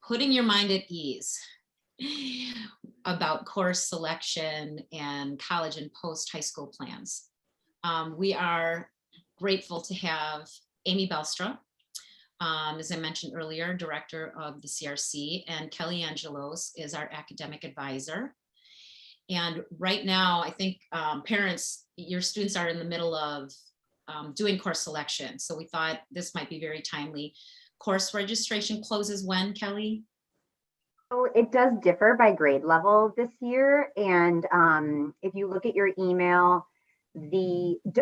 putting your mind at ease about course selection and college and post high school plans. We are grateful to have Amy Belstra, as I mentioned earlier, director of the CRC, and Kelly Angelos is our academic advisor. And right now, I think parents, your students are in the middle of doing course selection. So we thought this might be very timely. Course registration closes when, Kelly? So it does differ by grade level this year. And if you look at your email,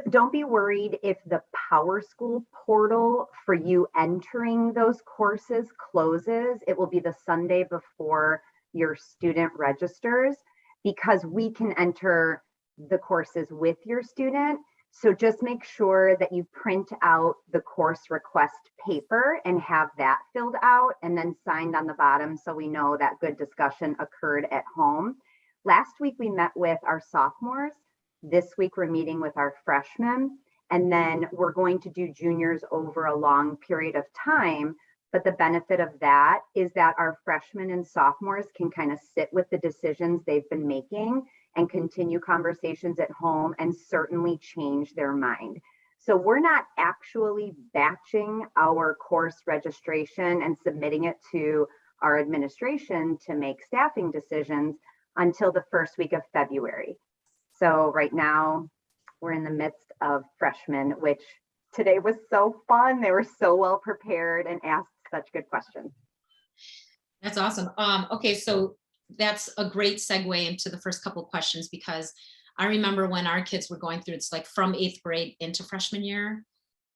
don't be worried if the PowerSchool portal for you entering those courses closes. It will be the Sunday before your student registers, because we can enter the courses with your student. So just make sure that you print out the course request paper and have that filled out and then signed on the bottom, so we know that good discussion occurred at home. Last week we met with our sophomores. This week we're meeting with our freshmen, and then we're going to do juniors over a long period of time. But the benefit of that is that our freshmen and sophomores can kind of sit with the decisions they've been making and continue conversations at home and certainly change their mind. So we're not actually batching our course registration and submitting it to our administration to make staffing decisions until the first week of February. So right now we're in the midst of freshmen, which today was so fun. They were so well prepared and asked such good questions. That's awesome. Okay, so that's a great segue into the first couple of questions, because I remember when our kids were going through, it's like from 8th grade into freshman year,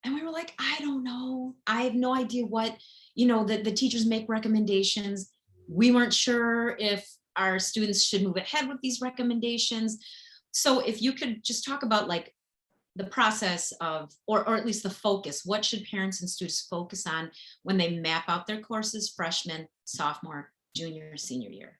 and we were like, I don't know, I have no idea what, the teachers make recommendations. We weren't sure if our students should move ahead with these recommendations. So if you could just talk about like the process of, or at least the focus, what should parents and students focus on when they map out their courses, freshman, sophomore, junior, senior year?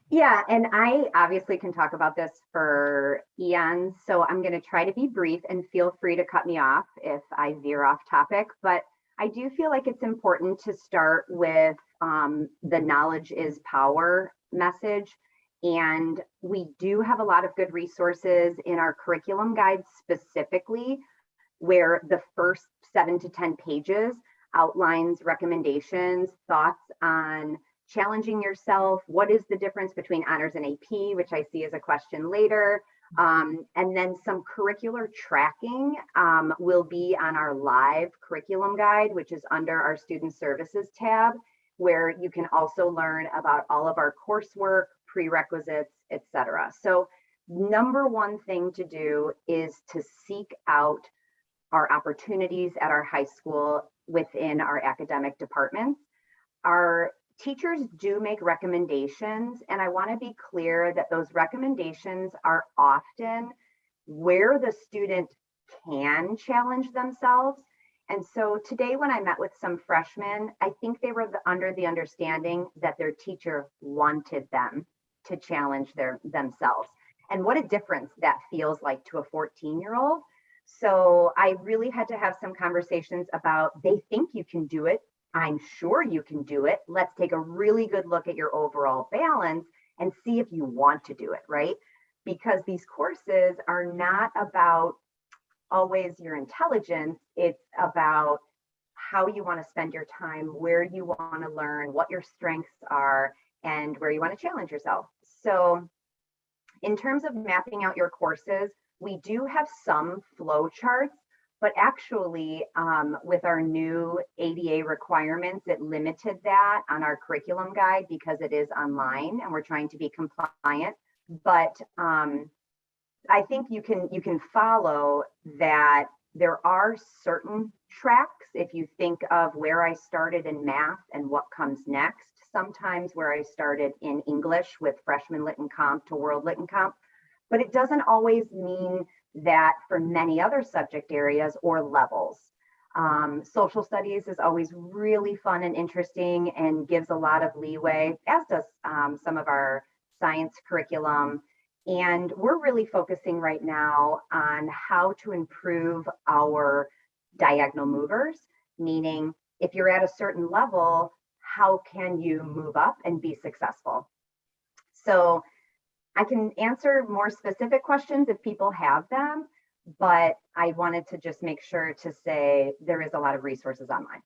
Yeah, and I obviously can talk about this for eons, so I'm going to try to be brief, and feel free to cut me off if I veer off topic. But I do feel like it's important to start with the knowledge is power message. And we do have a lot of good resources in our curriculum guide specifically, where the first 7 to 10 pages outlines recommendations, thoughts on challenging yourself. What is the difference between honors and AP, which I see as a question later. And then some curricular tracking will be on our live curriculum guide, which is under our student services tab, where you can also learn about all of our coursework, prerequisites, etc. So number one thing to do is to seek out our opportunities at our high school within our academic departments. Our teachers do make recommendations, and I want to be clear that those recommendations are often where the student can challenge themselves. And so today when I met with some freshmen, I think they were under the understanding that their teacher wanted them to challenge themselves. And what a difference that feels like to a 14-year-old. So I really had to have some conversations about, they think you can do it. I'm sure you can do it. Let's take a really good look at your overall balance and see if you want to do it, right? Because these courses are not about always your intelligence. It's about how you want to spend your time, where you want to learn, what your strengths are, and where you want to challenge yourself. So in terms of mapping out your courses, we do have some flow charts, but actually with our new ADA requirements, it limited that on our curriculum guide because it is online and we're trying to be compliant. But I think you can follow that there are certain tracks. If you think of where I started in math and what comes next, sometimes where I started in English with freshman lit and comp to world lit and comp, but it doesn't always mean that for many other subject areas or levels. Social studies is always really fun and interesting and gives a lot of leeway, as does some of our science curriculum. And we're really focusing right now on how to improve our diagonal movers, meaning if you're at a certain level, how can you move up and be successful? So I can answer more specific questions if people have them, but I wanted to just make sure to say there is a lot of resources online.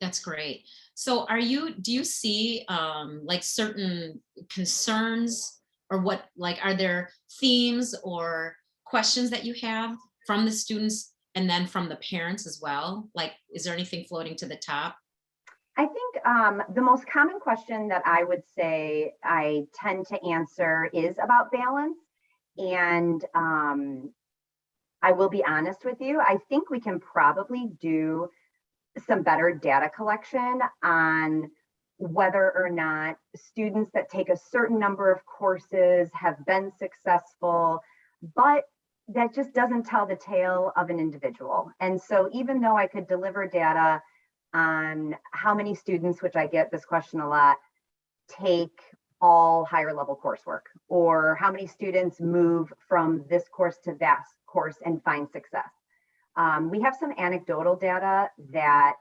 That's great. So do you see like certain concerns or are there themes or questions that you have from the students and then from the parents as well? Like, is there anything floating to the top? I think the most common question that I would say I tend to answer is about balance. And I will be honest with you, I think we can probably do some better data collection on whether or not students that take a certain number of courses have been successful, but that just doesn't tell the tale of an individual. And so even though I could deliver data on how many students, which I get this question a lot, take all higher level coursework, or how many students move from this course to that course and find success. We have some anecdotal data that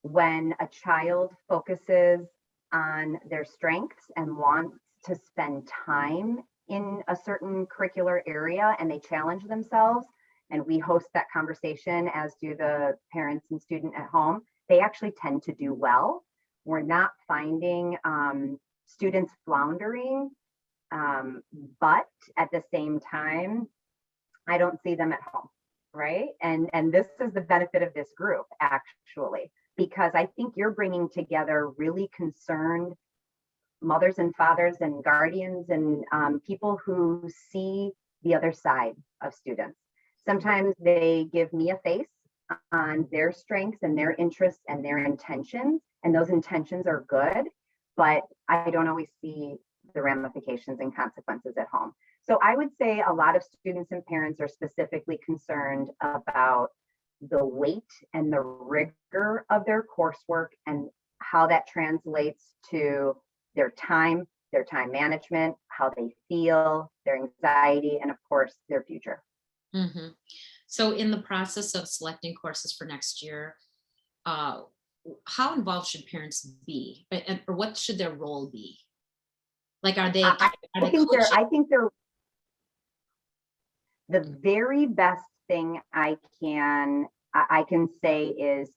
when a child focuses on their strengths and wants to spend time in a certain curricular area and they challenge themselves, and we host that conversation, as do the parents and student at home, they actually tend to do well. We're not finding students floundering, but at the same time, I don't see them at home, right? And this is the benefit of this group, actually, because I think you're bringing together really concerned mothers and fathers and guardians and people who see the other side of students. Sometimes they give me a face on their strengths and their interests and their intentions, and those intentions are good, but I don't always see the ramifications and consequences at home. So I would say a lot of students and parents are specifically concerned about the weight and the rigor of their coursework and how that translates to their time management, how they feel, their anxiety, and of course, their future. Mm-hmm. So in the process of selecting courses for next year, how involved should parents be? Or what should their role be? Like, are they think coaching? they're the very best thing I can say is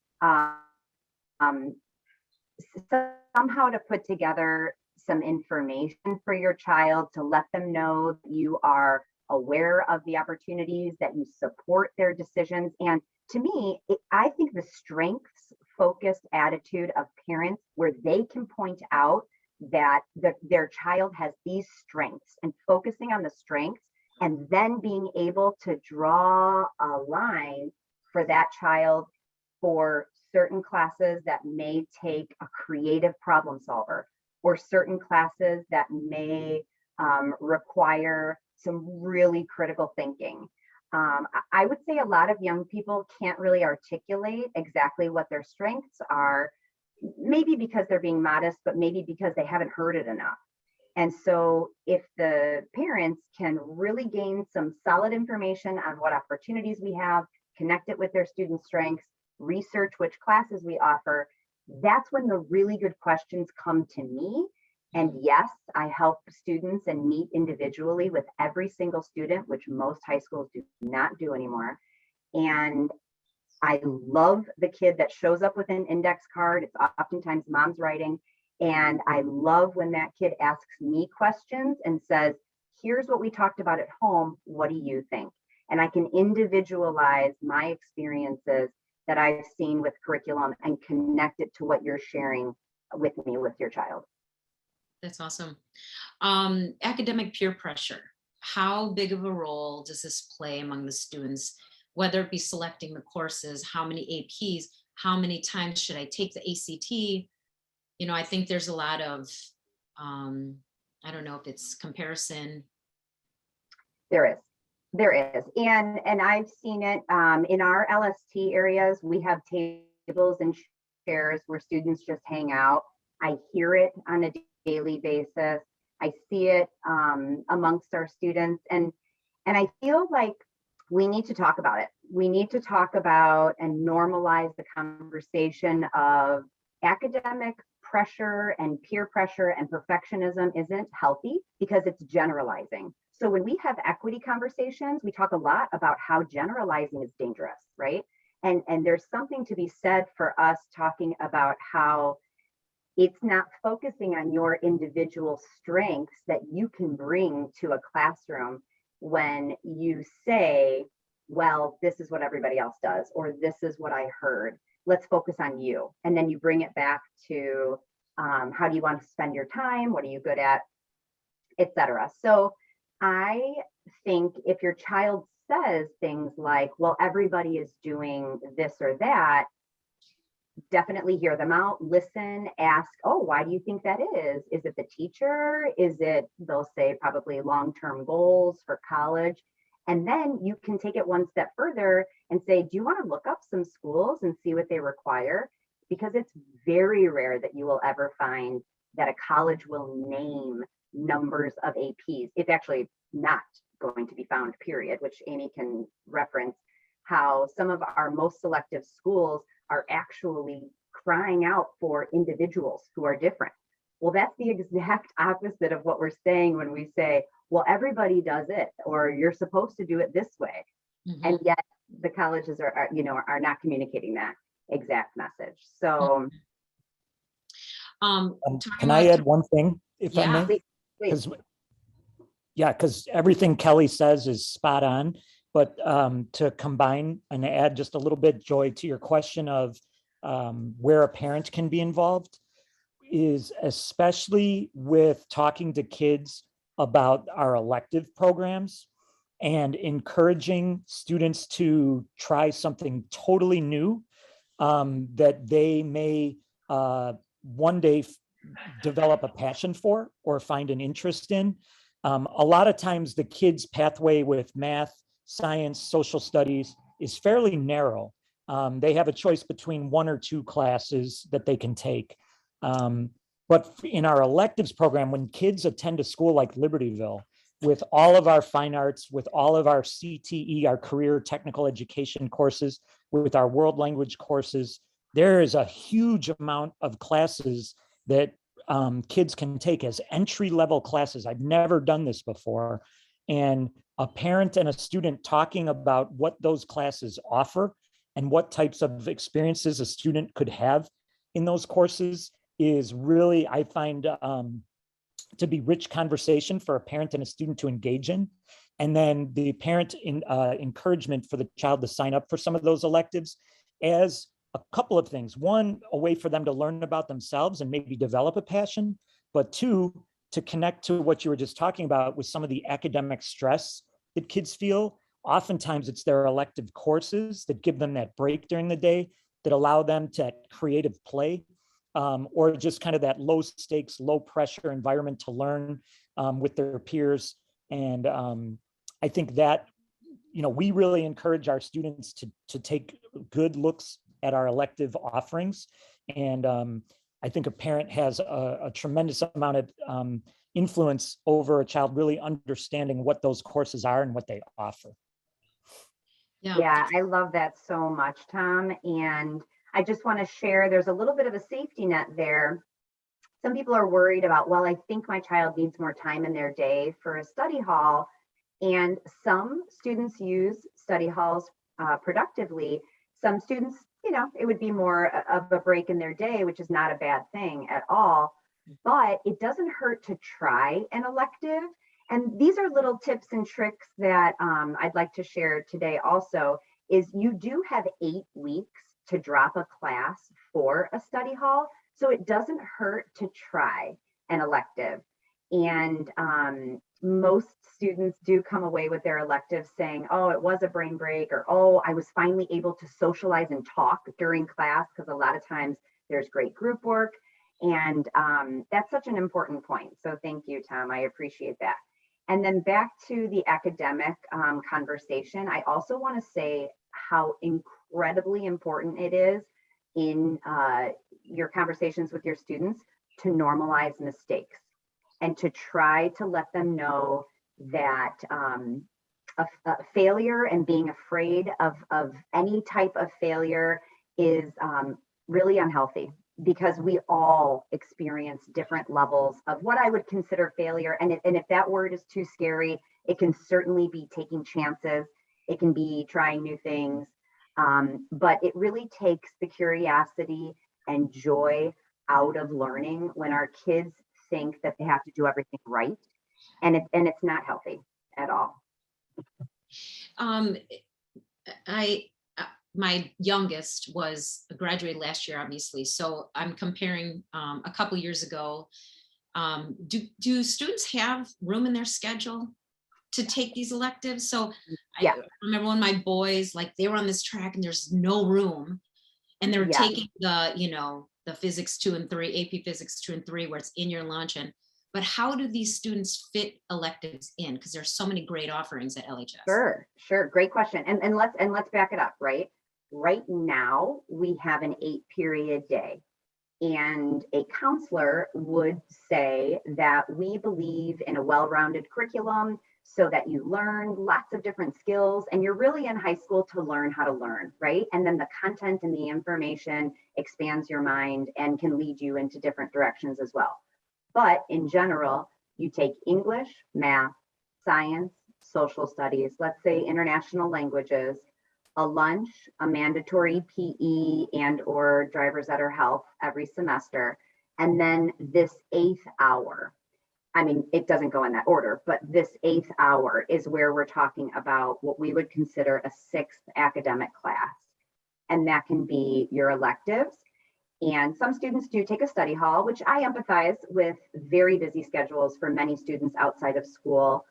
somehow to put together some information for your child to let them know that you are aware of the opportunities, that you support their decisions. And to me, I think the strengths focused attitude of parents where they can point out that their child has these strengths and focusing on the strengths and then being able to draw a line for that child for certain classes that may take a creative problem solver, or certain classes that may require some really critical thinking. I would say a lot of young people can't really articulate exactly what their strengths are, maybe because they're being modest, but maybe because they haven't heard it enough. And so if the parents can really gain some solid information on what opportunities we have, connect it with their student strengths, research which classes we offer, that's when the really good questions come to me. And yes, I help students and meet individually with every single student, which most high schools do not do anymore. And I love the kid that shows up with an index card. It's oftentimes mom's writing. And I love when that kid asks me questions and says, here's what we talked about at home. What do you think? And I can individualize my experiences that I've seen with curriculum and connect it to what you're sharing with me with your child. That's awesome. Academic peer pressure. How big of a role does this play among the students, whether it be selecting the courses, how many APs, how many times should I take the ACT? You know, I think there's a lot of, I don't know if it's comparison. There is. And I've seen it in our LST areas. We have tables and chairs where students just hang out. I hear it on a daily basis. I see it amongst our students. And I feel like we need to talk about it. We need to talk about and normalize the conversation of academic pressure and peer pressure and perfectionism isn't healthy because it's generalizing. So when we have equity conversations, we talk a lot about how generalizing is dangerous, right? And there's something to be said for us talking about how it's not focusing on your individual strengths that you can bring to a classroom when you say, well, this is what everybody else does, or this is what I heard. Let's focus on you. And then you bring it back to how do you want to spend your time? What are you good at, etc. So I think if your child says things like, well, everybody is doing this or that, definitely hear them out, listen, ask, oh, why do you think that is? Is it the teacher? Is it, they'll say probably long-term goals for college. And then you can take it one step further and say, do you want to look up some schools and see what they require? Because it's very rare that you will ever find that a college will name numbers of APs. It's actually not going to be found, period, which Amy can reference how some of our most selective schools are actually crying out for individuals who are different. Well, that's the exact opposite of what we're saying when we say, well, everybody does it, or you're supposed to do it this way. Mm-hmm. And yet the colleges are not communicating that exact message. So can I add one thing, if I may? Please. Because everything Kelly says is spot on. But to combine and add just a little bit, Joy, to your question of where a parent can be involved, is especially with talking to kids about our elective programs and encouraging students to try something totally new that they may one day develop a passion for or find an interest in. A lot of times the kids' pathway with math, science, social studies is fairly narrow. They have a choice between one or two classes that they can take. But in our electives program, when kids attend a school like Libertyville, with all of our fine arts, with all of our CTE, our career technical education courses, with our world language courses, there is a huge amount of classes that kids can take as entry-level classes. I've never done this before. And a parent and a student talking about what those classes offer and what types of experiences a student could have in those courses is really, I find, to be rich conversation for a parent and a student to engage in. And then the parent encouragement for the child to sign up for some of those electives as a couple of things. One, a way for them to learn about themselves and maybe develop a passion, but two, to connect to what you were just talking about with some of the academic stress that kids feel. Oftentimes it's their elective courses that give them that break during the day that allow them to creative play, or just kind of that low stakes, low pressure environment to learn with their peers. And I think that, we really encourage our students to take good looks at our elective offerings. And I think a parent has a tremendous amount of influence over a child really understanding what those courses are and what they offer. Yeah, I love that so much, Tom. And I just want to share, there's a little bit of a safety net there. Some people are worried about, well, I think my child needs more time in their day for a study hall. And some students use study halls productively. Some students, it would be more of a break in their day, which is not a bad thing at all. But it doesn't hurt to try an elective. And these are little tips and tricks that I'd like to share today also, is you do have 8 weeks to drop a class for a study hall. So it doesn't hurt to try an elective. And most students do come away with their electives saying, oh, it was a brain break, or, oh, I was finally able to socialize and talk during class, because a lot of times there's great group work. And that's such an important point. So thank you, Tom. I appreciate that. And then back to the academic conversation, I also want to say how incredibly important it is in your conversations with your students to normalize mistakes and to try to let them know that a failure and being afraid of any type of failure is really unhealthy. because we all experience different levels of what I would consider failure. And if that word is too scary, it can certainly be taking chances. It can be trying new things. But it really takes the curiosity and joy out of learning when our kids think that they have to do everything right. And it's not healthy at all. Um, I, my youngest was graduated last year, obviously. So I'm comparing a couple years ago. Do students have room in their schedule to take these electives? So Yeah. I remember when my boys, like they were on this track and there's no room and they were Yeah. taking the physics 2 and 3, AP physics 2 and 3, where it's in your lunch. But how do these students fit electives in? Because there's so many great offerings at LHS. Sure. Great question. And let's back it up, right? Right now, we have an 8-period day. And a counselor would say that we believe in a well-rounded curriculum so that you learn lots of different skills, and you're really in high school to learn how to learn, right? And then the content and the information expands your mind and can lead you into different directions as well. But in general, you take English, math, science, social studies, let's say international languages, a lunch, a mandatory PE and or driver's ed or health every semester, and then this 8th hour. I mean, it doesn't go in that order, but this 8th hour is where we're talking about what we would consider a 6th academic class. And that can be your electives. And some students do take a study hall, which I empathize with very busy schedules for many students outside of school.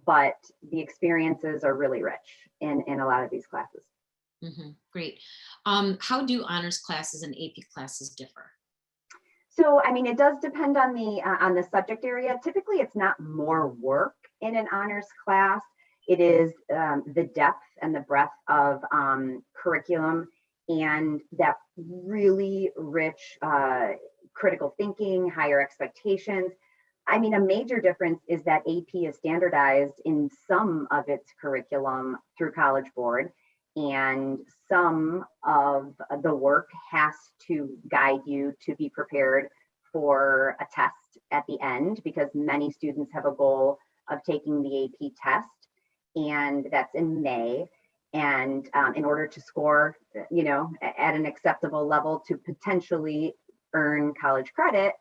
But the experiences are really rich in a lot of these classes. Great. How do honors classes and AP classes differ? So, I mean, it does depend on the subject area. Typically, it's not more work in an honors class. It is the depth and the breadth of curriculum and that really rich critical thinking, higher expectations. I mean, a major difference is that AP is standardized in some of its curriculum through College Board, and some of the work has to guide you to be prepared for a test at the end, because many students have a goal of taking the AP test, and that's in May. And in order to score, at an acceptable level to potentially earn college credit,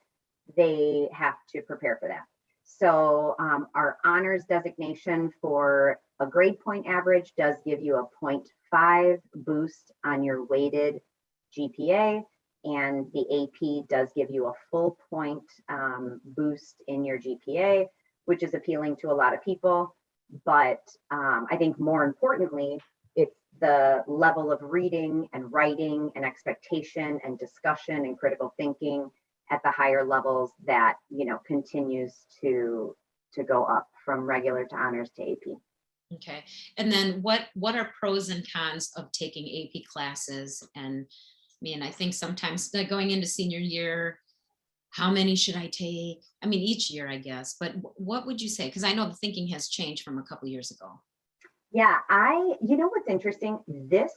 they have to prepare for that. So our honors designation for a grade point average does give you a 0.5 boost on your weighted GPA, and the AP does give you a full point boost in your GPA, which is appealing to a lot of people. But I think more importantly, it's the level of reading and writing and expectation and discussion and critical thinking at the higher levels that continues to go up from regular to honors to AP. Okay, and then what are pros and cons of taking AP classes? And I think sometimes going into senior year, how many should I take? I mean, each year, I guess, but what would you say? Because I know the thinking has changed from a couple years ago. Yeah, what's interesting, this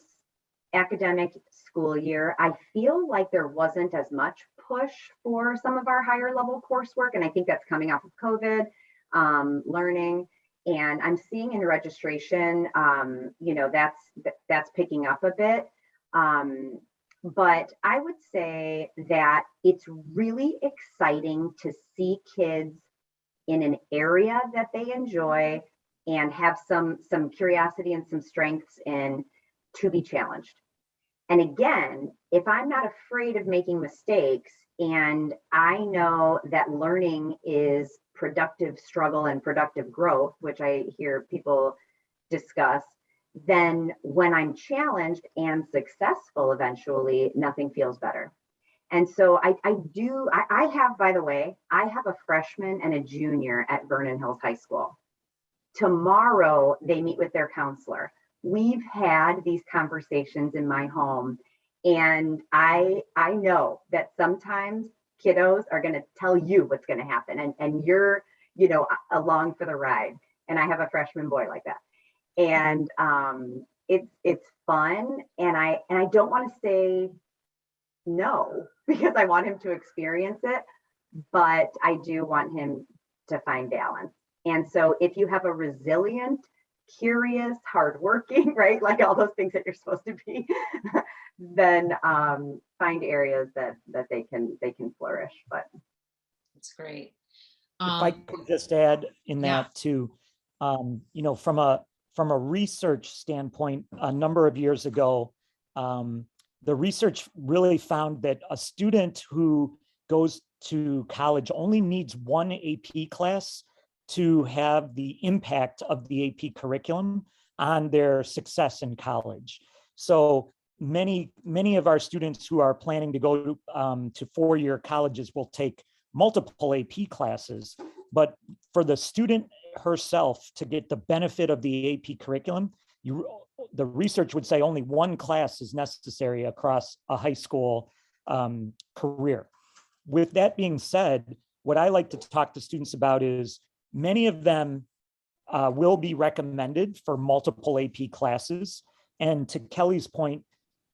academic school year, I feel like there wasn't as much push for some of our higher level coursework. And I think that's coming off of COVID learning. And I'm seeing in registration, that's picking up a bit. But I would say that it's really exciting to see kids in an area that they enjoy and have some curiosity and some strengths in, to be challenged. And again, if I'm not afraid of making mistakes, and I know that learning is productive struggle and productive growth, which I hear people discuss, then when I'm challenged and successful eventually, nothing feels better. And so I have, by the way, I have a freshman and a junior at Vernon Hills High School. Tomorrow, they meet with their counselor. We've had these conversations in my home, and I know that sometimes kiddos are going to tell you what's going to happen, and you're along for the ride. And I have a freshman boy like that, and it's fun. And I don't want to say no, because I want him to experience it, but I do want him to find balance. And so if you have a resilient, curious, hardworking, right, like all those things that you're supposed to be, then find areas that they can flourish. But That's great. If I could just add in yeah. that too, from a research standpoint, a number of years ago, the research really found that a student who goes to college only needs one AP class to have the impact of the AP curriculum on their success in college. So many of our students who are planning to go to four-year colleges will take multiple AP classes, but for the student herself to get the benefit of the AP curriculum, the research would say only one class is necessary across a high school career. With that being said, what I like to talk to students about is many of them will be recommended for multiple AP classes. And to Kelly's point,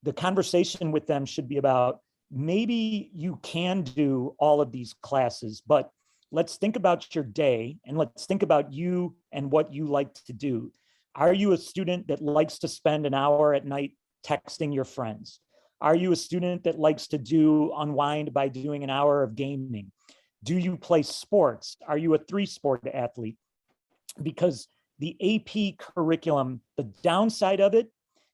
the conversation with them should be about, maybe you can do all of these classes, but let's think about your day and let's think about you and what you like to do. Are you a student that likes to spend an hour at night texting your friends? Are you a student that likes to unwind by doing an hour of gaming? Do you play sports? Are you a 3-sport athlete? Because the AP curriculum, the downside of it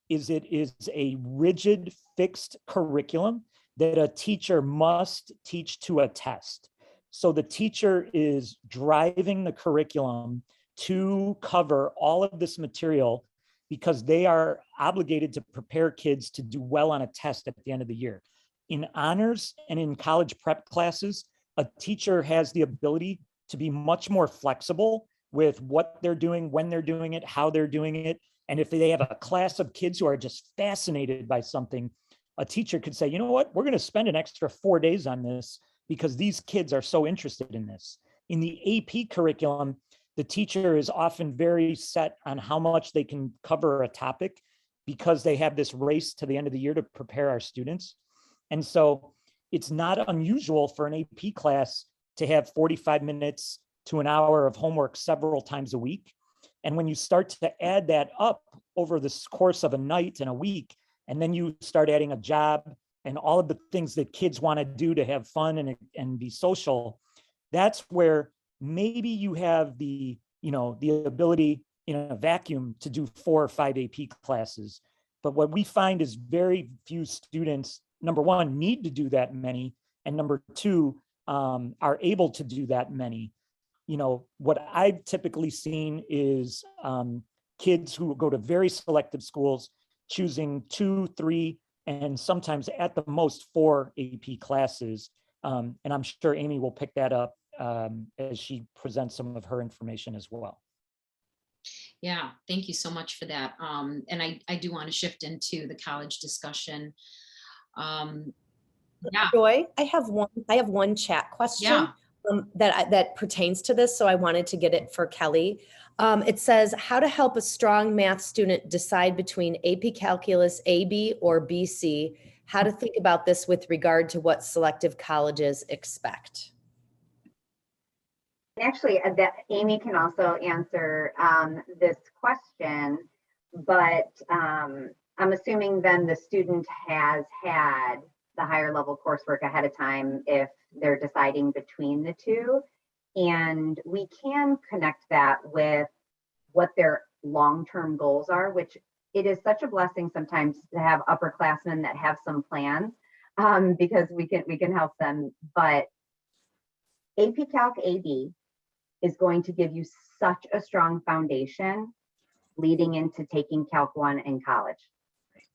is a rigid, fixed curriculum that a teacher must teach to a test. So the teacher is driving the curriculum to cover all of this material because they are obligated to prepare kids to do well on a test at the end of the year. In honors and in college prep classes, a teacher has the ability to be much more flexible with what they're doing, when they're doing it, how they're doing it. And if they have a class of kids who are just fascinated by something, a teacher could say, you know what, we're going to spend an extra 4 days on this because these kids are so interested in this. In the AP curriculum, the teacher is often very set on how much they can cover a topic because they have this race to the end of the year to prepare our students. And so it's not unusual for an AP class to have 45 minutes to an hour of homework several times a week. And when you start to add that up over the course of a night and a week, and then you start adding a job and all of the things that kids want to do to have fun and be social, that's where maybe you have the ability in a vacuum to do 4 or 5 AP classes. But what we find is very few students, number one, need to do that many, and number two, are able to do that many. What I've typically seen is kids who go to very selective schools choosing 2, 3, and sometimes at the most 4 AP classes. And I'm sure Amy will pick that up as she presents some of her information as well. Yeah, thank you so much for that. And I do want to shift into the college discussion. Yeah. Joy, I have one chat question that pertains to this, so I wanted to get it for Kelly. It says, how to help a strong math student decide between AP Calculus AB or BC, how to think about this with regard to what selective colleges expect. Actually, that Amy can also answer this question, but I'm assuming then the student has had the higher level coursework ahead of time if they're deciding between the two. And we can connect that with what their long-term goals are, which it is such a blessing sometimes to have upperclassmen that have some plans because we can help them. But AP Calc AB is going to give you such a strong foundation leading into taking Calc 1 in college.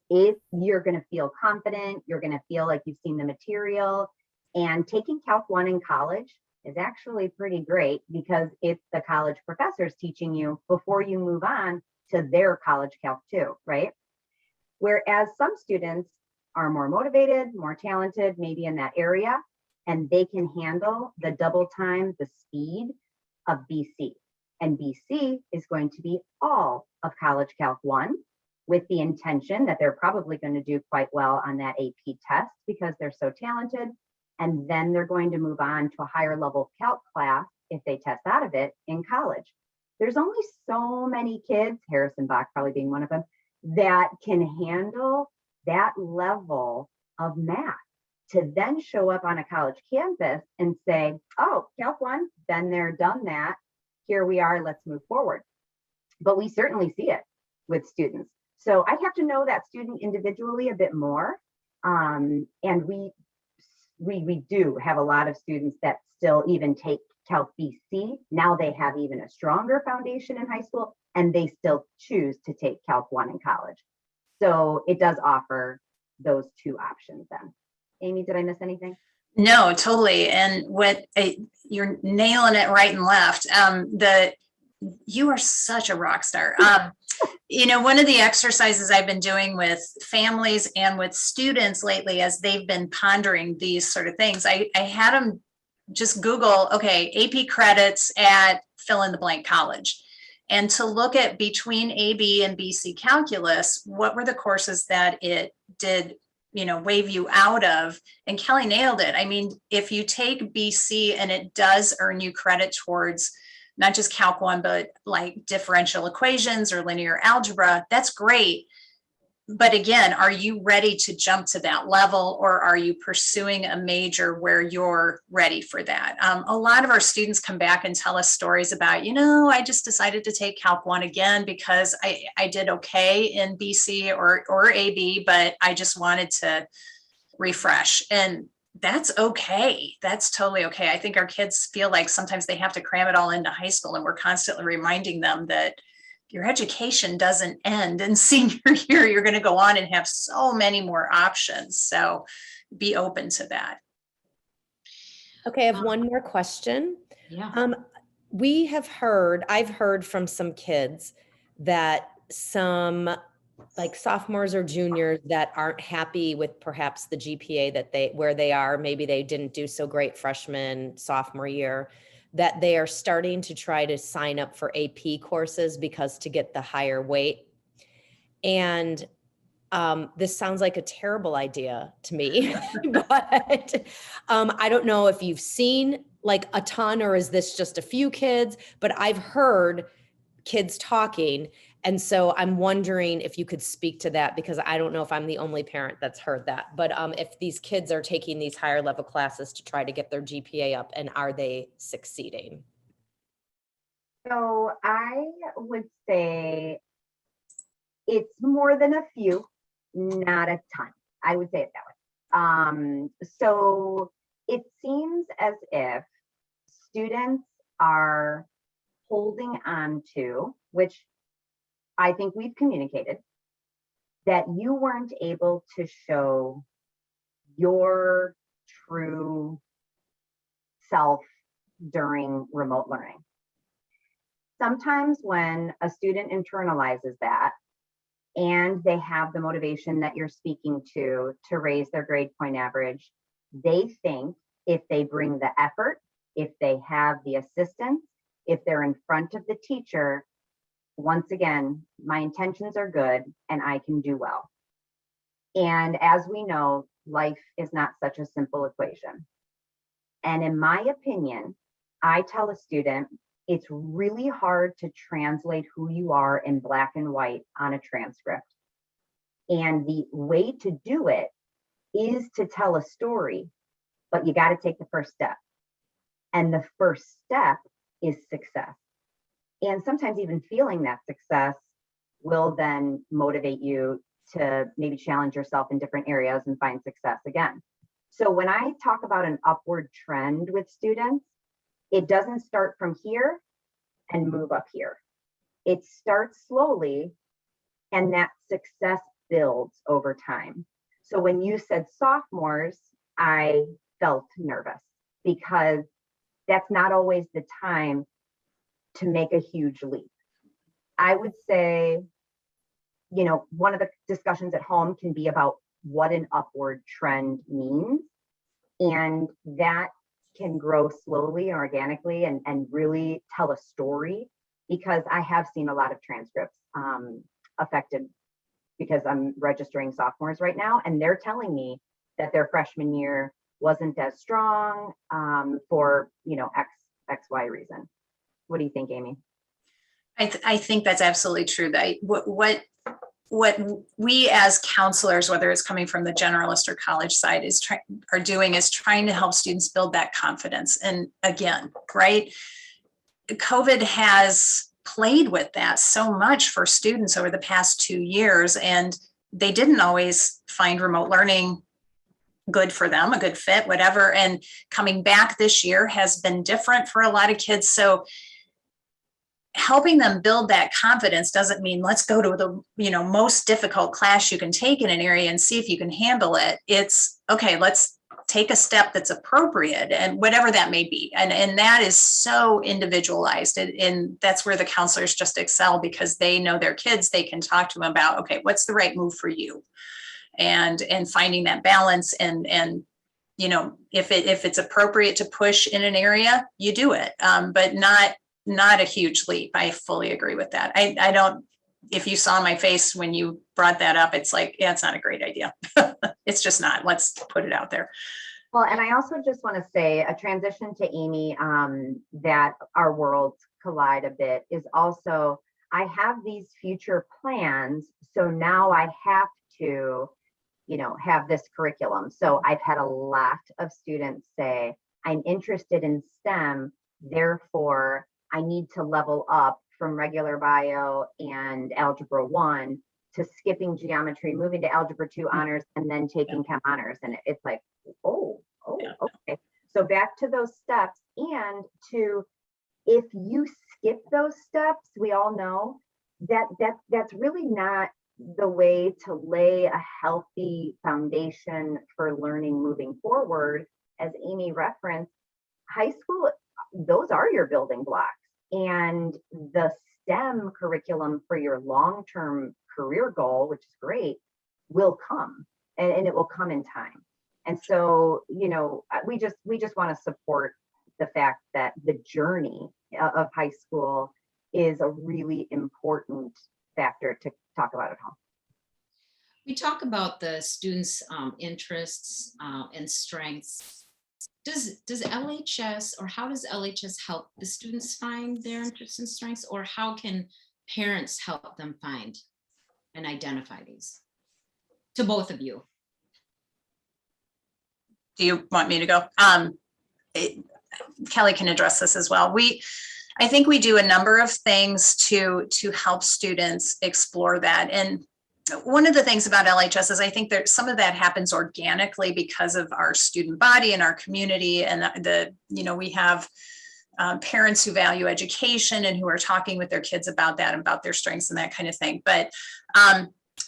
If you're going to feel confident, you're going to feel like you've seen the material, and taking Calc 1 in college is actually pretty great because it's the college professors teaching you before you move on to their college Calc 2, right? Whereas some students are more motivated, more talented, maybe in that area, and they can handle the double time, the speed of BC. And BC is going to be all of college Calc 1 with the intention that they're probably going to do quite well on that AP test because they're so talented. And then they're going to move on to a higher level calc class if they test out of it in college. There's only so many kids, Harrison Bach probably being one of them, that can handle that level of math to then show up on a college campus and say, oh, Calc 1, been there, done that. Here we are, let's move forward. But we certainly see it with students. So I have to know that student individually a bit more. And we do have a lot of students that still even take Calc BC. Now they have even a stronger foundation in high school, and they still choose to take Calc 1 in college. So it does offer those two options then. Amy, did I miss anything? No, totally. And you're nailing it right and left. You are such a rock star. One of the exercises I've been doing with families and with students lately, as they've been pondering these sort of things, I had them just Google, okay, AP credits at fill in the blank college. And to look at between AB and BC calculus, what were the courses that it did, wave you out of? And Kelly nailed it. I mean, if you take BC and it does earn you credit towards not just Calc 1, but like differential equations or linear algebra, that's great. But again, are you ready to jump to that level, or are you pursuing a major where you're ready for that? A lot of our students come back and tell us stories about, I just decided to take Calc 1 again because I did okay in BC or AB, but I just wanted to refresh. And that's okay. That's totally okay. I think our kids feel like sometimes they have to cram it all into high school, and we're constantly reminding them that your education doesn't end in senior year. You're going to go on and have so many more options. So be open to that. Okay, I have one more question. Yeah. I've heard from some kids that some like sophomores or juniors that aren't happy with perhaps the GPA where they are, maybe they didn't do so great freshman, sophomore year, that they are starting to try to sign up for AP courses because to get the higher weight. And this sounds like a terrible idea to me, but I don't know if you've seen like a ton, or is this just a few kids, but I've heard kids talking. And so I'm wondering if you could speak to that, because I don't know if I'm the only parent that's heard that, but if these kids are taking these higher level classes to try to get their GPA up, and are they succeeding? So I would say it's more than a few, not a ton. I would say it that way. So it seems as if students are holding on to, which I think we've communicated, that you weren't able to show your true self during remote learning. Sometimes when a student internalizes that and they have the motivation that you're speaking to raise their grade point average, they think if they bring the effort, if they have the assistance, if they're in front of the teacher, once again, my intentions are good and I can do well. And as we know, life is not such a simple equation. And in my opinion, I tell a student, it's really hard to translate who you are in black and white on a transcript. And the way to do it is to tell a story, but you got to take the first step. And the first step is success. And sometimes even feeling that success will then motivate you to maybe challenge yourself in different areas and find success again. So when I talk about an upward trend with students, it doesn't start from here and move up here. It starts slowly, and that success builds over time. So when you said sophomores, I felt nervous because that's not always the time to make a huge leap. I would say, one of the discussions at home can be about what an upward trend means. And that can grow slowly and organically and really tell a story, because I have seen a lot of transcripts affected because I'm registering sophomores right now, and they're telling me that their freshman year wasn't as strong for, XY reason. What do you think, Amy? I think that's absolutely true. That what we as counselors, whether it's coming from the generalist or college side, is trying to help students build that confidence. And again, right, COVID has played with that so much for students over the past 2 years, and they didn't always find remote learning good for them, a good fit, whatever. And coming back this year has been different for a lot of kids. So helping them build that confidence doesn't mean let's go to the most difficult class you can take in an area and see if you can handle it. It's okay, let's take a step that's appropriate, and whatever that may be. And that is so individualized. And that's where the counselors just excel, because they know their kids. They can talk to them about, okay, what's the right move for you? And finding that balance, and if it's appropriate to push in an area, you do it, but not a huge leap. I fully agree with that. I don't, if you saw my face when you brought that up, it's like, yeah, it's not a great idea. It's just not. Let's put it out there. Well, and I also just want to say a transition to Amy, that our worlds collide a bit, is also, I have these future plans, so now I have to, have this curriculum. So I've had a lot of students say, I'm interested in STEM, therefore I need to level up from regular bio and algebra 1 to skipping geometry, moving to algebra 2 honors, and then taking chem honors. And it's like, okay. So back to those steps, and if you skip those steps, we all know that's really not the way to lay a healthy foundation for learning moving forward. As Amy referenced, high school, those are your building blocks, and the STEM curriculum for your long-term career goal, which is great, will come, and it will come in time. And so, we just want to support the fact that the journey of high school is a really important factor to talk about at home. We talk about the students' interests and strengths. Does LHS, or how does LHS help the students find their interests and strengths, or how can parents help them find and identify these? To both of you. Do you want me to go? Kelly can address this as well. I think we do a number of things to help students explore that. And one of the things about LHS is I think that some of that happens organically because of our student body and our community, and we have parents who value education and who are talking with their kids about that, about their strengths and that kind of thing. But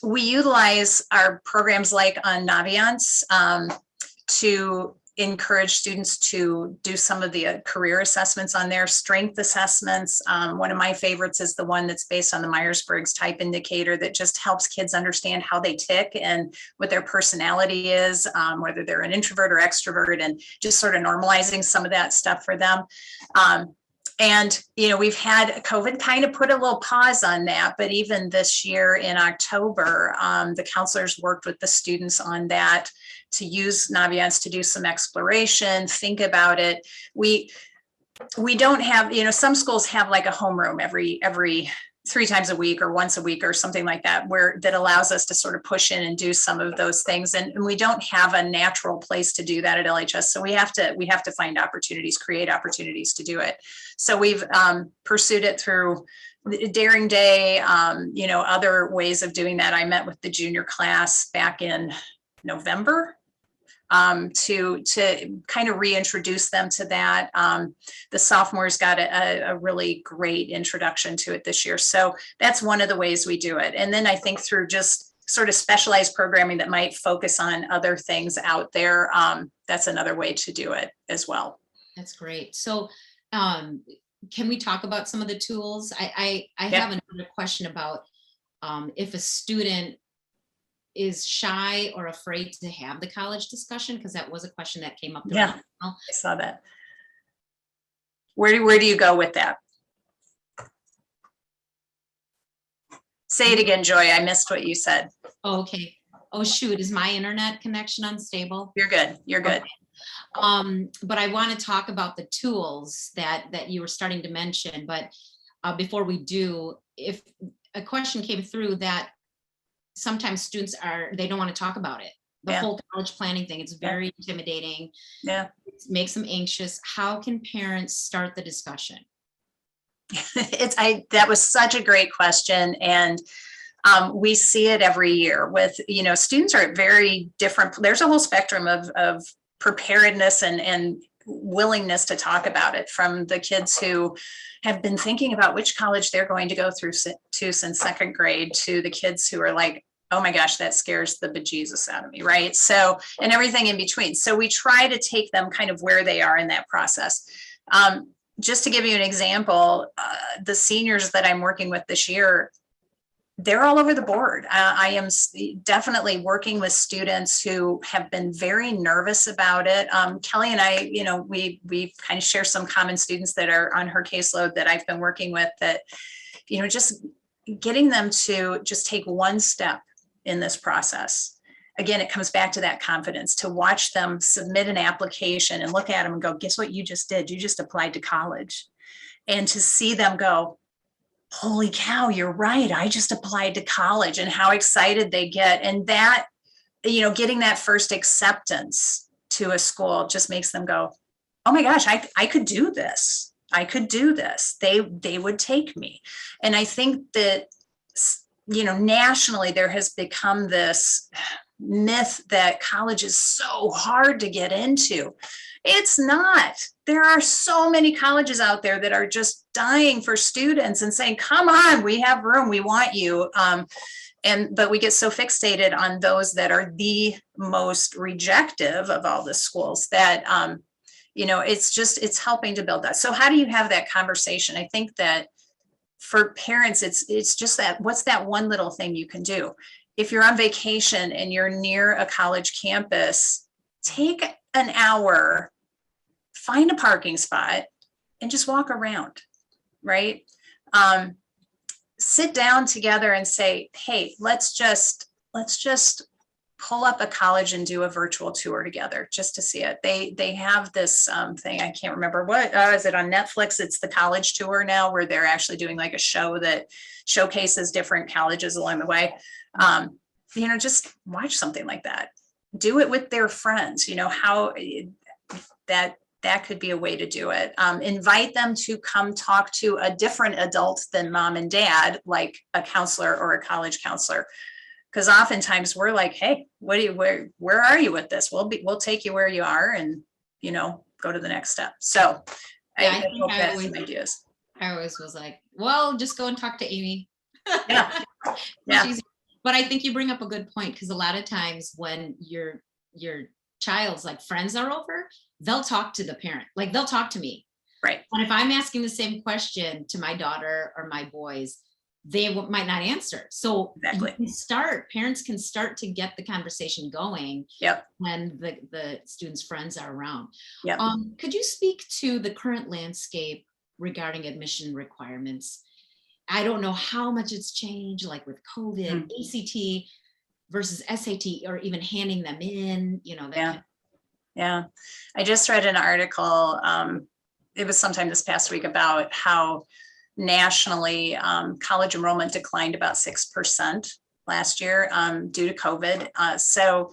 we utilize our programs like on Naviance to encourage students to do some of the career assessments on their strength assessments. One of my favorites is the one that's based on the Myers-Briggs type indicator that just helps kids understand how they tick and what their personality is, whether they're an introvert or extrovert, and just sort of normalizing some of that stuff for them. And, we've had COVID kind of put a little pause on that, but even this year in October, the counselors worked with the students on that, to use Naviance to do some exploration, think about it. We don't have, some schools have like a homeroom every 3 times a week or once a week or something like that, that allows us to sort of push in and do some of those things. And we don't have a natural place to do that at LHS. So we have to find opportunities, create opportunities to do it. So we've pursued it through Daring Day, other ways of doing that. I met with the junior class back in November to kind of reintroduce them to that. The sophomores got a really great introduction to it this year. So that's one of the ways we do it. And then I think through just sort of specialized programming that might focus on other things out there, that's another way to do it as well. That's great. So can we talk about some of the tools? I have another question about if a student is shy or afraid to have the college discussion, because that was a question that came up. Yeah, I saw that. Where do you go with that? Say it again, Joy. I missed what you said. Oh, okay. Oh, shoot, is my internet connection unstable? You're good. You're good. But I want to talk about the tools that you were starting to mention, but before we do, if a question came through that sometimes students they don't want to talk about it. The Yeah. whole college planning thing, it's very intimidating. Yeah. It makes them anxious. How can parents start the discussion? That was such a great question. And we see it every year with, students are at very different, there's a whole spectrum of preparedness and willingness to talk about it, from the kids who have been thinking about which college they're going to go through to since second grade, to the kids who are like, oh my gosh, that scares the bejesus out of me, right? So, and everything in between. So we try to take them kind of where they are in that process. Just to give you an example, the seniors that I'm working with this year, they're all over the board. I am definitely working with students who have been very nervous about it. Kelly and I, we kind of share some common students that are on her caseload that I've been working with, that, just getting them to just take one step in this process. Again, it comes back to that confidence, to watch them submit an application and look at them and go, guess what you just did? You just applied to college. And to see them go, holy cow, you're right, I just applied to college, and how excited they get. And that, getting that first acceptance to a school just makes them go, oh my gosh, I could do this. I could do this. They would take me. And I think that, nationally, there has become this myth that college is so hard to get into. It's not. There are so many colleges out there that are just dying for students and saying, come on, we have room, we want you. But we get so fixated on those that are the most rejective of all the schools that, it's helping to build that. So how do you have that conversation? I think that for parents, it's just that, what's that one little thing you can do? If you're on vacation and you're near a college campus, take an hour, find a parking spot, and just walk around, right? Sit down together and say, hey, let's just pull up a college and do a virtual tour together just to see it. They have this thing, I can't remember what, is it on Netflix? It's the college tour now, where they're actually doing like a show that showcases different colleges along the way. Just watch something like that. Do it with their friends, how that could be a way to do it. Invite them to come talk to a different adult than mom and dad, like a counselor or a college counselor. Because oftentimes we're like, hey, where are you with this? We'll take you where you are and, go to the next step. So Yeah, I hope that's some ideas. I always was like, well, just go and talk to Amy. Yeah. Yeah. But I think you bring up a good point, because a lot of times when your child's like friends are over, they'll talk to the parent, like they'll talk to me. Right. And if I'm asking the same question to my daughter or my boys, they might not answer. So Exactly. parents can start to get the conversation going. Yep. When the students' friends are around. Yep. Could you speak to the current landscape regarding admission requirements? I don't know how much it's changed, like with COVID, ACT versus SAT, or even handing them in, Yeah. I just read an article, it was sometime this past week, about how nationally college enrollment declined about 6% last year due to COVID. So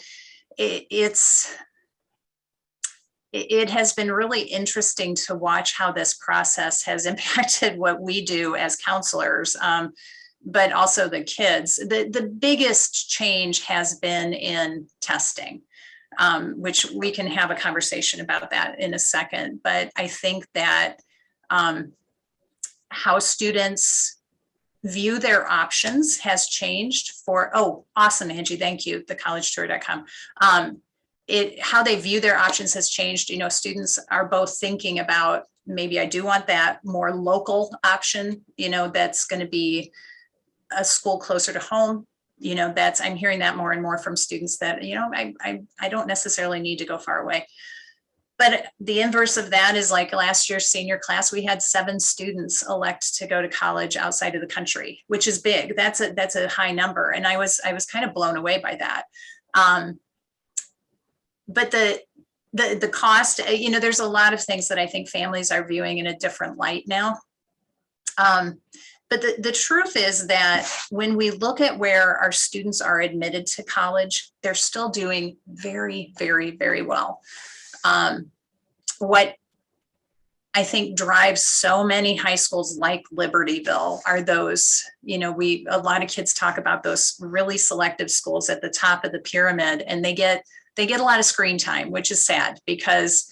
it has been really interesting to watch how this process has impacted what we do as counselors, but also the kids. The biggest change has been in testing, which we can have a conversation about that in a second. But I think that how students view their options has changed awesome, Angie, thank you, thecollegetour.com. How they view their options has changed. Students are both thinking about, maybe I do want that more local option, that's going to be a school closer to home. I'm hearing that more and more from students, that, I don't necessarily need to go far away. But the inverse of that is like last year's senior class, we had 7 students elect to go to college outside of the country, which is big. That's a high number. And I was kind of blown away by that. But the cost, you know, there's a lot of things that I think families are viewing in a different light now. But the truth is that when we look at where our students are admitted to college, they're still doing very, very, very well. What I think drives so many high schools like Libertyville are those, you know, a lot of kids talk about those really selective schools at the top of the pyramid, and they get a lot of screen time, which is sad because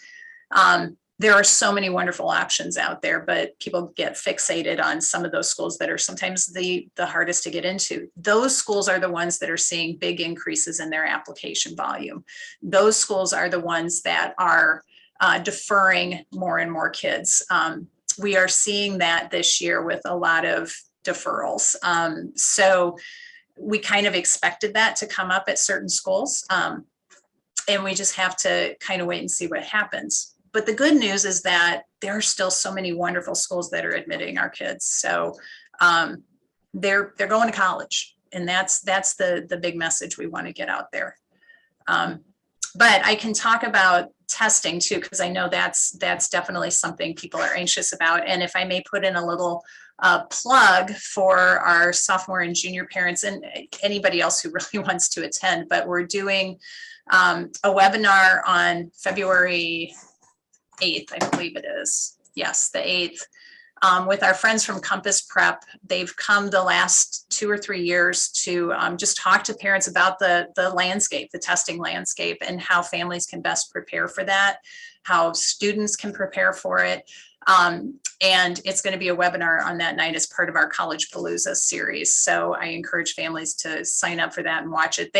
there are so many wonderful options out there, but people get fixated on some of those schools that are sometimes the hardest to get into. Those schools are the ones that are seeing big increases in their application volume. Those schools are the ones that are deferring more and more kids. We are seeing that this year with a lot of deferrals. So we kind of expected that to come up at certain schools. And we just have to kind of wait and see what happens. But the good news is that there are still so many wonderful schools that are admitting our kids. So they're going to college, and that's the big message we want to get out there. But I can talk about testing too, because I know that's definitely something people are anxious about. And if I may put in a little plug for our sophomore and junior parents and anybody else who really wants to attend, but we're doing a webinar on February 8th, I believe it is. Yes, the 8th, with our friends from Compass Prep. They've come the last 2 or 3 years to just talk to parents about the landscape, the testing landscape, and how families can best prepare for that, how students can prepare for it. And it's going to be a webinar on that night as part of our College Palooza series. So I encourage families to sign up for that and watch it.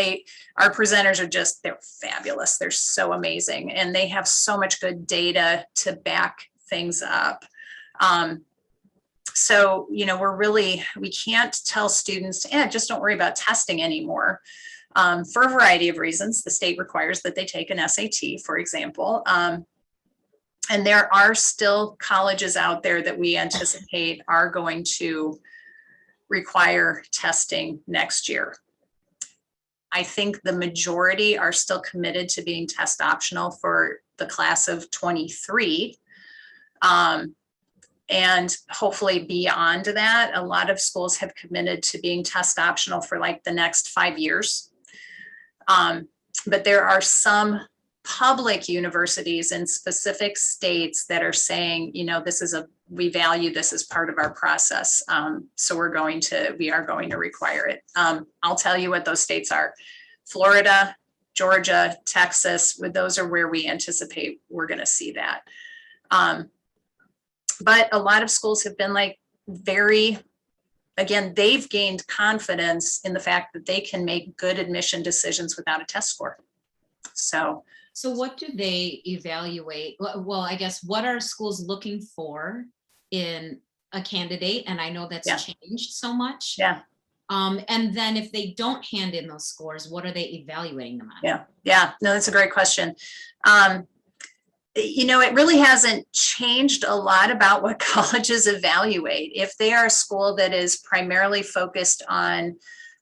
Our presenters they're fabulous. They're so amazing. And they have so much good data to back things up. So, you know, we can't tell students, just don't worry about testing anymore. For a variety of reasons. The state requires that they take an SAT, for example. And there are still colleges out there that we anticipate are going to require testing next year. I think the majority are still committed to being test optional for the class of 23. And hopefully beyond that, a lot of schools have committed to being test optional for like the next 5 years. But there are some public universities in specific states that are saying, you know, we value this as part of our process. So we are going to require it. I'll tell you what those states are: Florida, Georgia, Texas. Those are where we anticipate we're going to see that. But a lot of schools have been like again, they've gained confidence in the fact that they can make good admission decisions without a test score. So what do they evaluate? Well, I guess what are schools looking for in a candidate? And I know that's changed so much. Yeah. And then if they don't hand in those scores, what are they evaluating them on? Yeah. No, that's a great question. You know, it really hasn't changed a lot about what colleges evaluate. If they are a school that is primarily focused on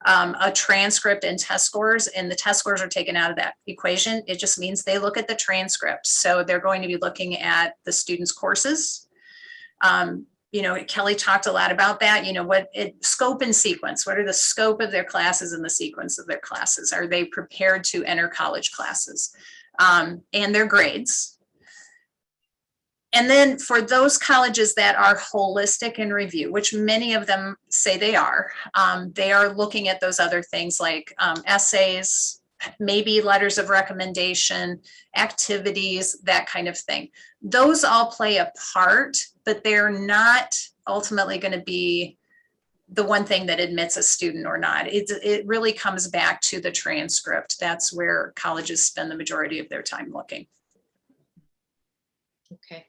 a transcript and test scores, and the test scores are taken out of that equation, it just means they look at the transcript. So they're going to be looking at the students' courses. You know, Kelly talked a lot about that. You know, scope and sequence. What are the scope of their classes and the sequence of their classes? Are they prepared to enter college classes? And their grades. And then for those colleges that are holistic in review, which many of them say they are looking at those other things like essays, maybe letters of recommendation, activities, that kind of thing. Those all play a part, but they're not ultimately going to be the one thing that admits a student or not. It really comes back to the transcript. That's where colleges spend the majority of their time looking. Okay.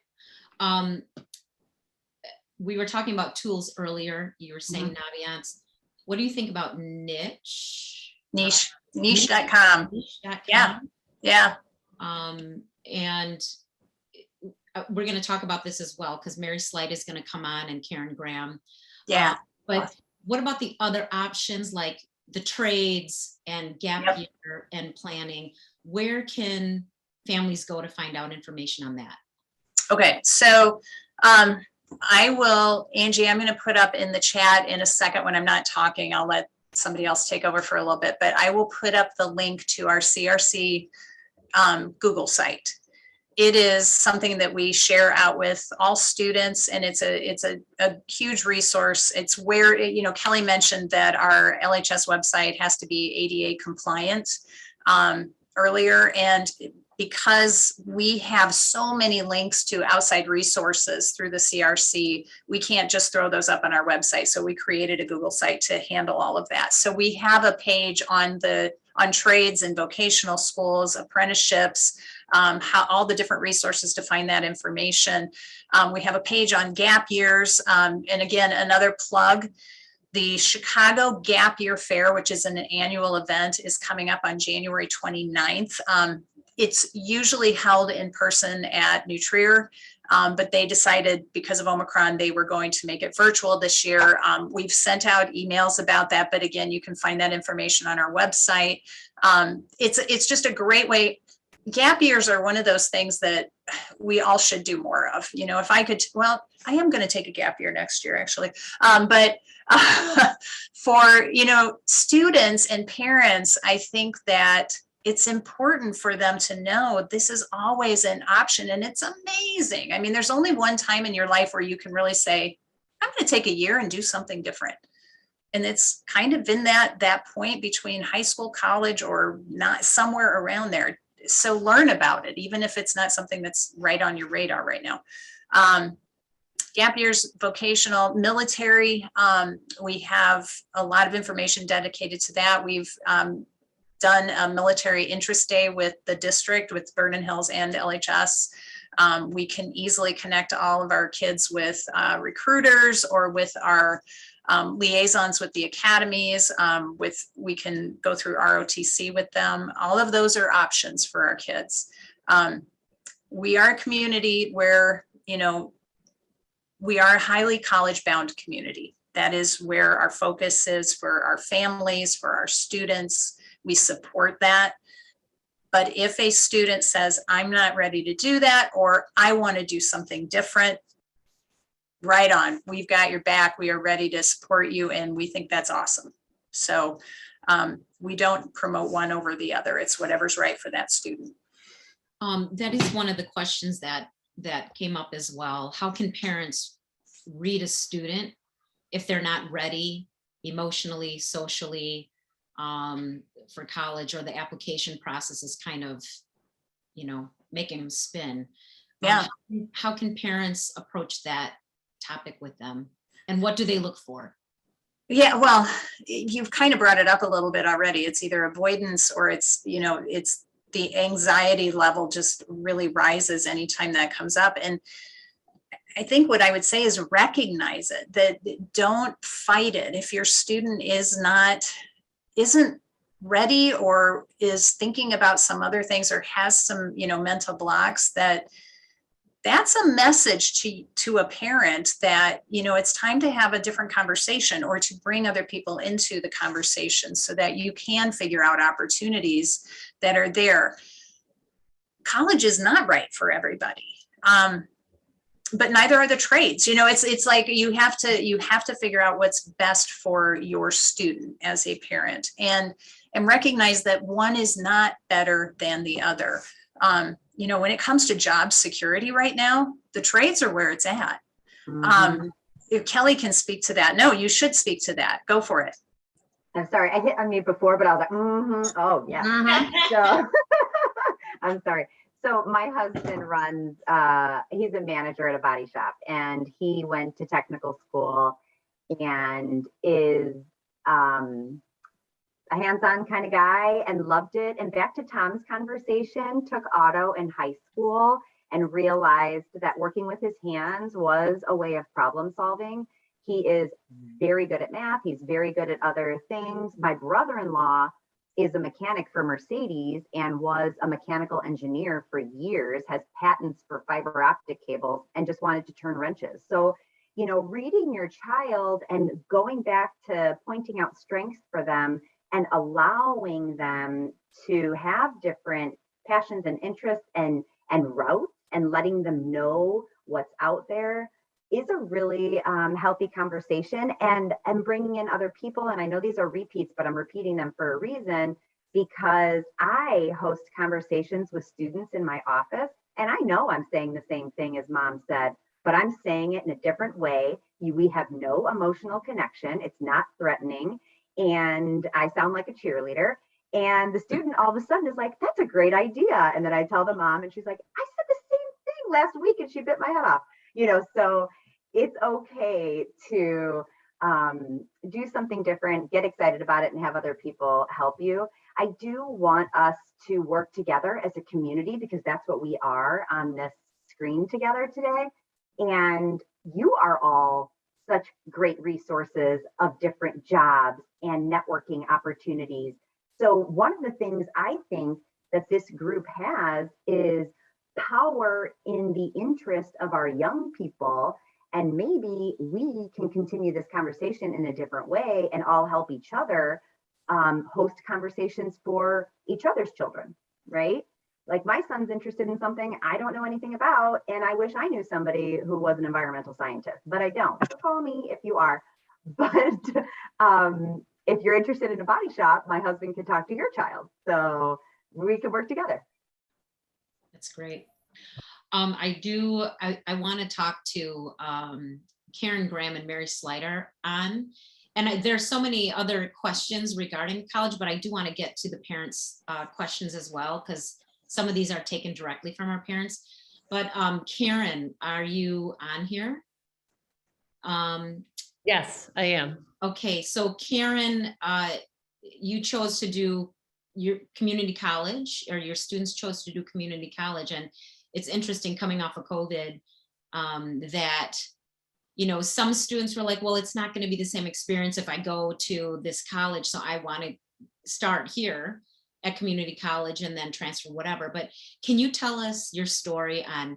We were talking about tools earlier. You were saying Naviance. What do you think about niche? Niche.com. Niche.com. Yeah. And we're going to talk about this as well, because Mary Slide is going to come on and Karen Graham. Yeah. But what about the other options like the trades and gap Yep. year and planning? Where can families go to find out information on that? Okay, so Angie, I'm going to put up in the chat in a second when I'm not talking. I'll let somebody else take over for a little bit, but I will put up the link to our CRC Google site. It is something that we share out with all students, and it's a huge resource. It's where, Kelly mentioned that our LHS website has to be ADA compliant earlier, and because we have so many links to outside resources through the CRC, we can't just throw those up on our website. So we created a Google site to handle all of that. So we have a page on trades and vocational schools, apprenticeships, how all the different resources to find that information. We have a page on gap years. And again, another plug, the Chicago Gap Year Fair, which is an annual event, is coming up on January 29th. It's usually held in person at New Trier, but they decided because of Omicron, they were going to make it virtual this year. We've sent out emails about that, but again, you can find that information on our website. It's just a great way. Gap years are one of those things that we all should do more of. If I could, well, I am going to take a gap year next year, actually. But for, students and parents, I think that it's important for them to know this is always an option, and it's amazing. I mean, there's only one time in your life where you can really say, I'm going to take a year and do something different. And it's kind of in that point between high school, college, or not, somewhere around there. So learn about it, even if it's not something that's right on your radar right now. Gap years, vocational, military. We have a lot of information dedicated to that. We've done a military interest day with the district, with Vernon Hills and LHS. We can easily connect all of our kids with recruiters or with our liaisons with the academies. We can go through ROTC with them. All of those are options for our kids. We are a community where, we are a highly college-bound community. That is where our focus is for our families, for our students. We support that. But if a student says, I'm not ready to do that, or I want to do something different, right on, we've got your back. We are ready to support you, and we think that's awesome. So we don't promote one over the other. It's whatever's right for that student. That is one of the questions that came up as well. How can parents read a student if they're not ready emotionally, socially, for college, or the application process is kind of, making them spin? Yeah. How can parents approach that topic with them, and what do they look for? Yeah, well, you've kind of brought it up a little bit already. It's either avoidance, or it's the anxiety level just really rises anytime that comes up. And I think what I would say is recognize it, that don't fight it. If your student isn't ready, or is thinking about some other things, or has some, mental blocks, that's a message to a parent that, it's time to have a different conversation, or to bring other people into the conversation so that you can figure out opportunities that are there. College is not right for everybody. But neither are the trades. It's like you have to figure out what's best for your student as a parent, and recognize that one is not better than the other. When it comes to job security right now, the trades are where it's at. If Kelly can speak to that. No, you should speak to that. Go for it. I'm sorry, I hit unmute before, but I was like, oh yeah. So I'm sorry. So my husband runs, he's a manager at a body shop, and he went to technical school and is a hands-on kind of guy and loved it. And back to Tom's conversation, took auto in high school and realized that working with his hands was a way of problem solving. He is very good at math. He's very good at other things. My brother-in-law is a mechanic for Mercedes and was a mechanical engineer for years, has patents for fiber optic cables, and just wanted to turn wrenches. So, you know, reading your child and going back to pointing out strengths for them and allowing them to have different passions and interests and routes, and letting them know what's out there is a really healthy conversation, and bringing in other people. And I know these are repeats, but I'm repeating them for a reason, because I host conversations with students in my office, and I know I'm saying the same thing as mom said, but I'm saying it in a different way. We have no emotional connection. It's not threatening. And I sound like a cheerleader. And the student all of a sudden is like, that's a great idea. And then I tell the mom, and she's like, I said the same thing last week and she bit my head off. You know, so it's okay to do something different, get excited about it, and have other people help you. I do want us to work together as a community, because that's what we are on this screen together today. And you are all such great resources of different jobs and networking opportunities. So one of the things I think that this group has is power in the interest of our young people. And maybe we can continue this conversation in a different way and all help each other host conversations for each other's children, right? Like my son's interested in something I don't know anything about, and I wish I knew somebody who was an environmental scientist, but I don't. So call me if you are. But if you're interested in a body shop, my husband can talk to your child. So we can work together. That's great. I want to talk to Karen Graham and Mary Slider on, and there's so many other questions regarding college, but I do want to get to the parents' questions as well, because some of these are taken directly from our parents. But Karen, are you on here? Yes, I am. Okay, so Karen, you chose to do your community college, or your students chose to do community college. And it's interesting, coming off of COVID, that, you know, some students were like, well, it's not going to be the same experience if I go to this college, so I want to start here at community college and then transfer, whatever. But can you tell us your story on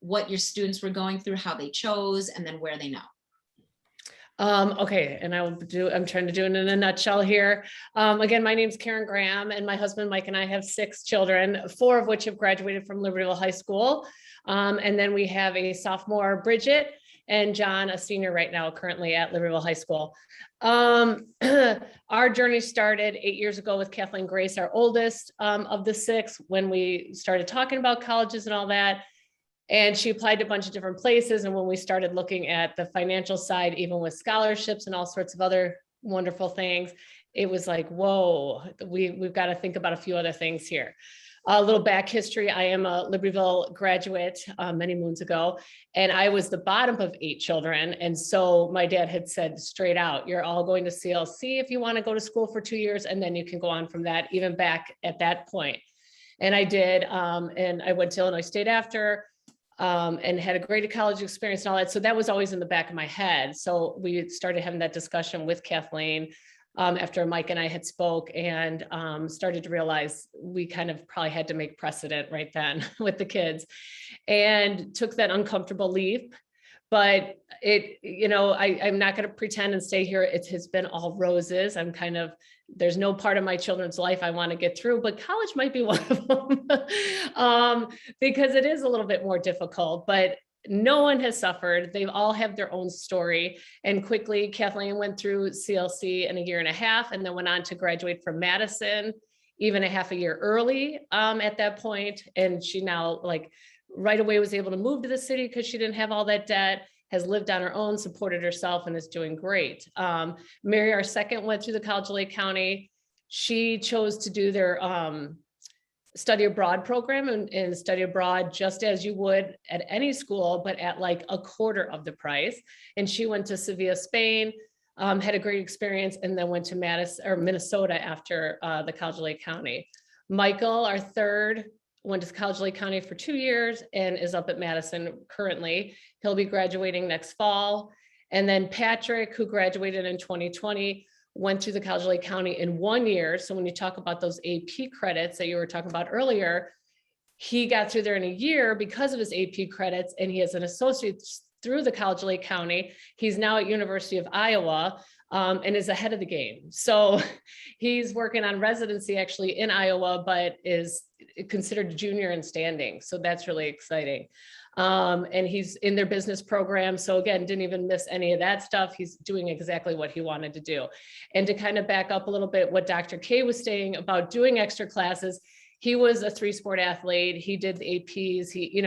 what your students were going through, how they chose, and then where they know? Okay, and I'm trying to do it in a nutshell here. Again, my name's Karen Graham, and my husband Mike and I have 6 children, 4 of which have graduated from Libertyville High School. And then we have a sophomore, Bridget, and John, a senior right now, currently at Libertyville High School. Our journey started 8 years ago with Kathleen Grace, our oldest of the 6, when we started talking about colleges and all that. And she applied to a bunch of different places. And when we started looking at the financial side, even with scholarships and all sorts of other wonderful things, it was like, whoa, we've got to think about a few other things here. A little back history. I am a Libertyville graduate many moons ago, and I was the bottom of 8 children. And so my dad had said straight out, you're all going to CLC if you want to go to school for 2 years, and then you can go on from that, even back at that point. And I did, and I went to Illinois State after, and had a great college experience and all that. So that was always in the back of my head. So we started having that discussion with Kathleen after Mike and I had spoke, and started to realize we kind of probably had to make precedent right then with the kids, and took that uncomfortable leap. But it, you know, I'm not going to pretend and stay here. It has been all roses. There's no part of my children's life I want to get through, but college might be one of them because it is a little bit more difficult, but no one has suffered. They all have their own story. And quickly, Kathleen went through CLC in a year and a half, and then went on to graduate from Madison, even a half a year early at that point. And she now, like, right away was able to move to the city because she didn't have all that debt, has lived on her own, supported herself, and is doing great. Mary, our second, went through the College of Lake County. She chose to do their study abroad program, and study abroad just as you would at any school, but at like a quarter of the price. And she went to Sevilla, Spain, had a great experience, and then went to Minnesota after the College of Lake County. Michael, our third, went to College of Lake County for 2 years and is up at Madison currently. He'll be graduating next fall. And then Patrick, who graduated in 2020, went through the College of Lake County in 1 year. So when you talk about those AP credits that you were talking about earlier, he got through there in a year because of his AP credits, and he has an associate's through the College of Lake County. He's now at University of Iowa and is ahead of the game. So he's working on residency actually in Iowa, but is considered junior in standing. So that's really exciting. And he's in their business program. So again, didn't even miss any of that stuff. He's doing exactly what he wanted to do. And to kind of back up a little bit, what Dr. K was saying about doing extra classes, he was a 3-sport athlete. He did the APs. He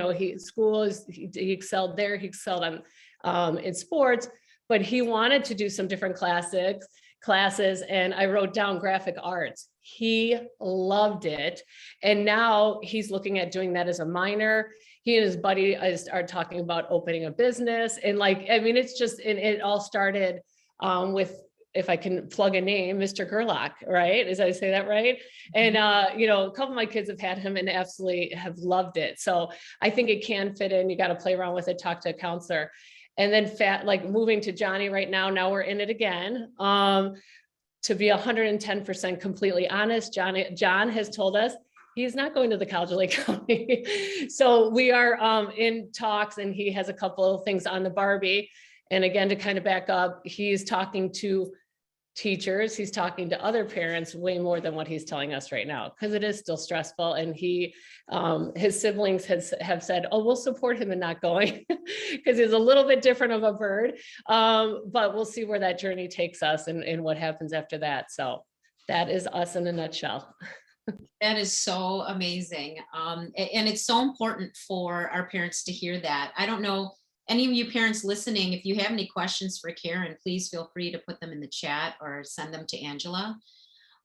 excelled there. He excelled on in sports, but he wanted to do some different classes. And I wrote down graphic arts. He loved it. And now he's looking at doing that as a minor. He and his buddy are talking about opening a business. And it's just, and it all started with, if I can plug a name, Mr. Gerlach, right? As I say that right? And, a couple of my kids have had him and absolutely have loved it. So I think it can fit in. You got to play around with it, talk to a counselor. And then moving to Johnny right now we're in it again. To be 110% completely honest, John has told us he's not going to the College of Lake County. So we are in talks, and he has a couple of things on the Barbie. And again, to kind of back up, he's talking to teachers, he's talking to other parents way more than what he's telling us right now, because it is still stressful. And his siblings have said, oh, we'll support him in not going because he's a little bit different of a bird. But we'll see where that journey takes us and what happens after that. So that is us in a nutshell. That is so amazing. And it's so important for our parents to hear that. I don't know, any of you parents listening, if you have any questions for Karen, please feel free to put them in the chat or send them to Angela.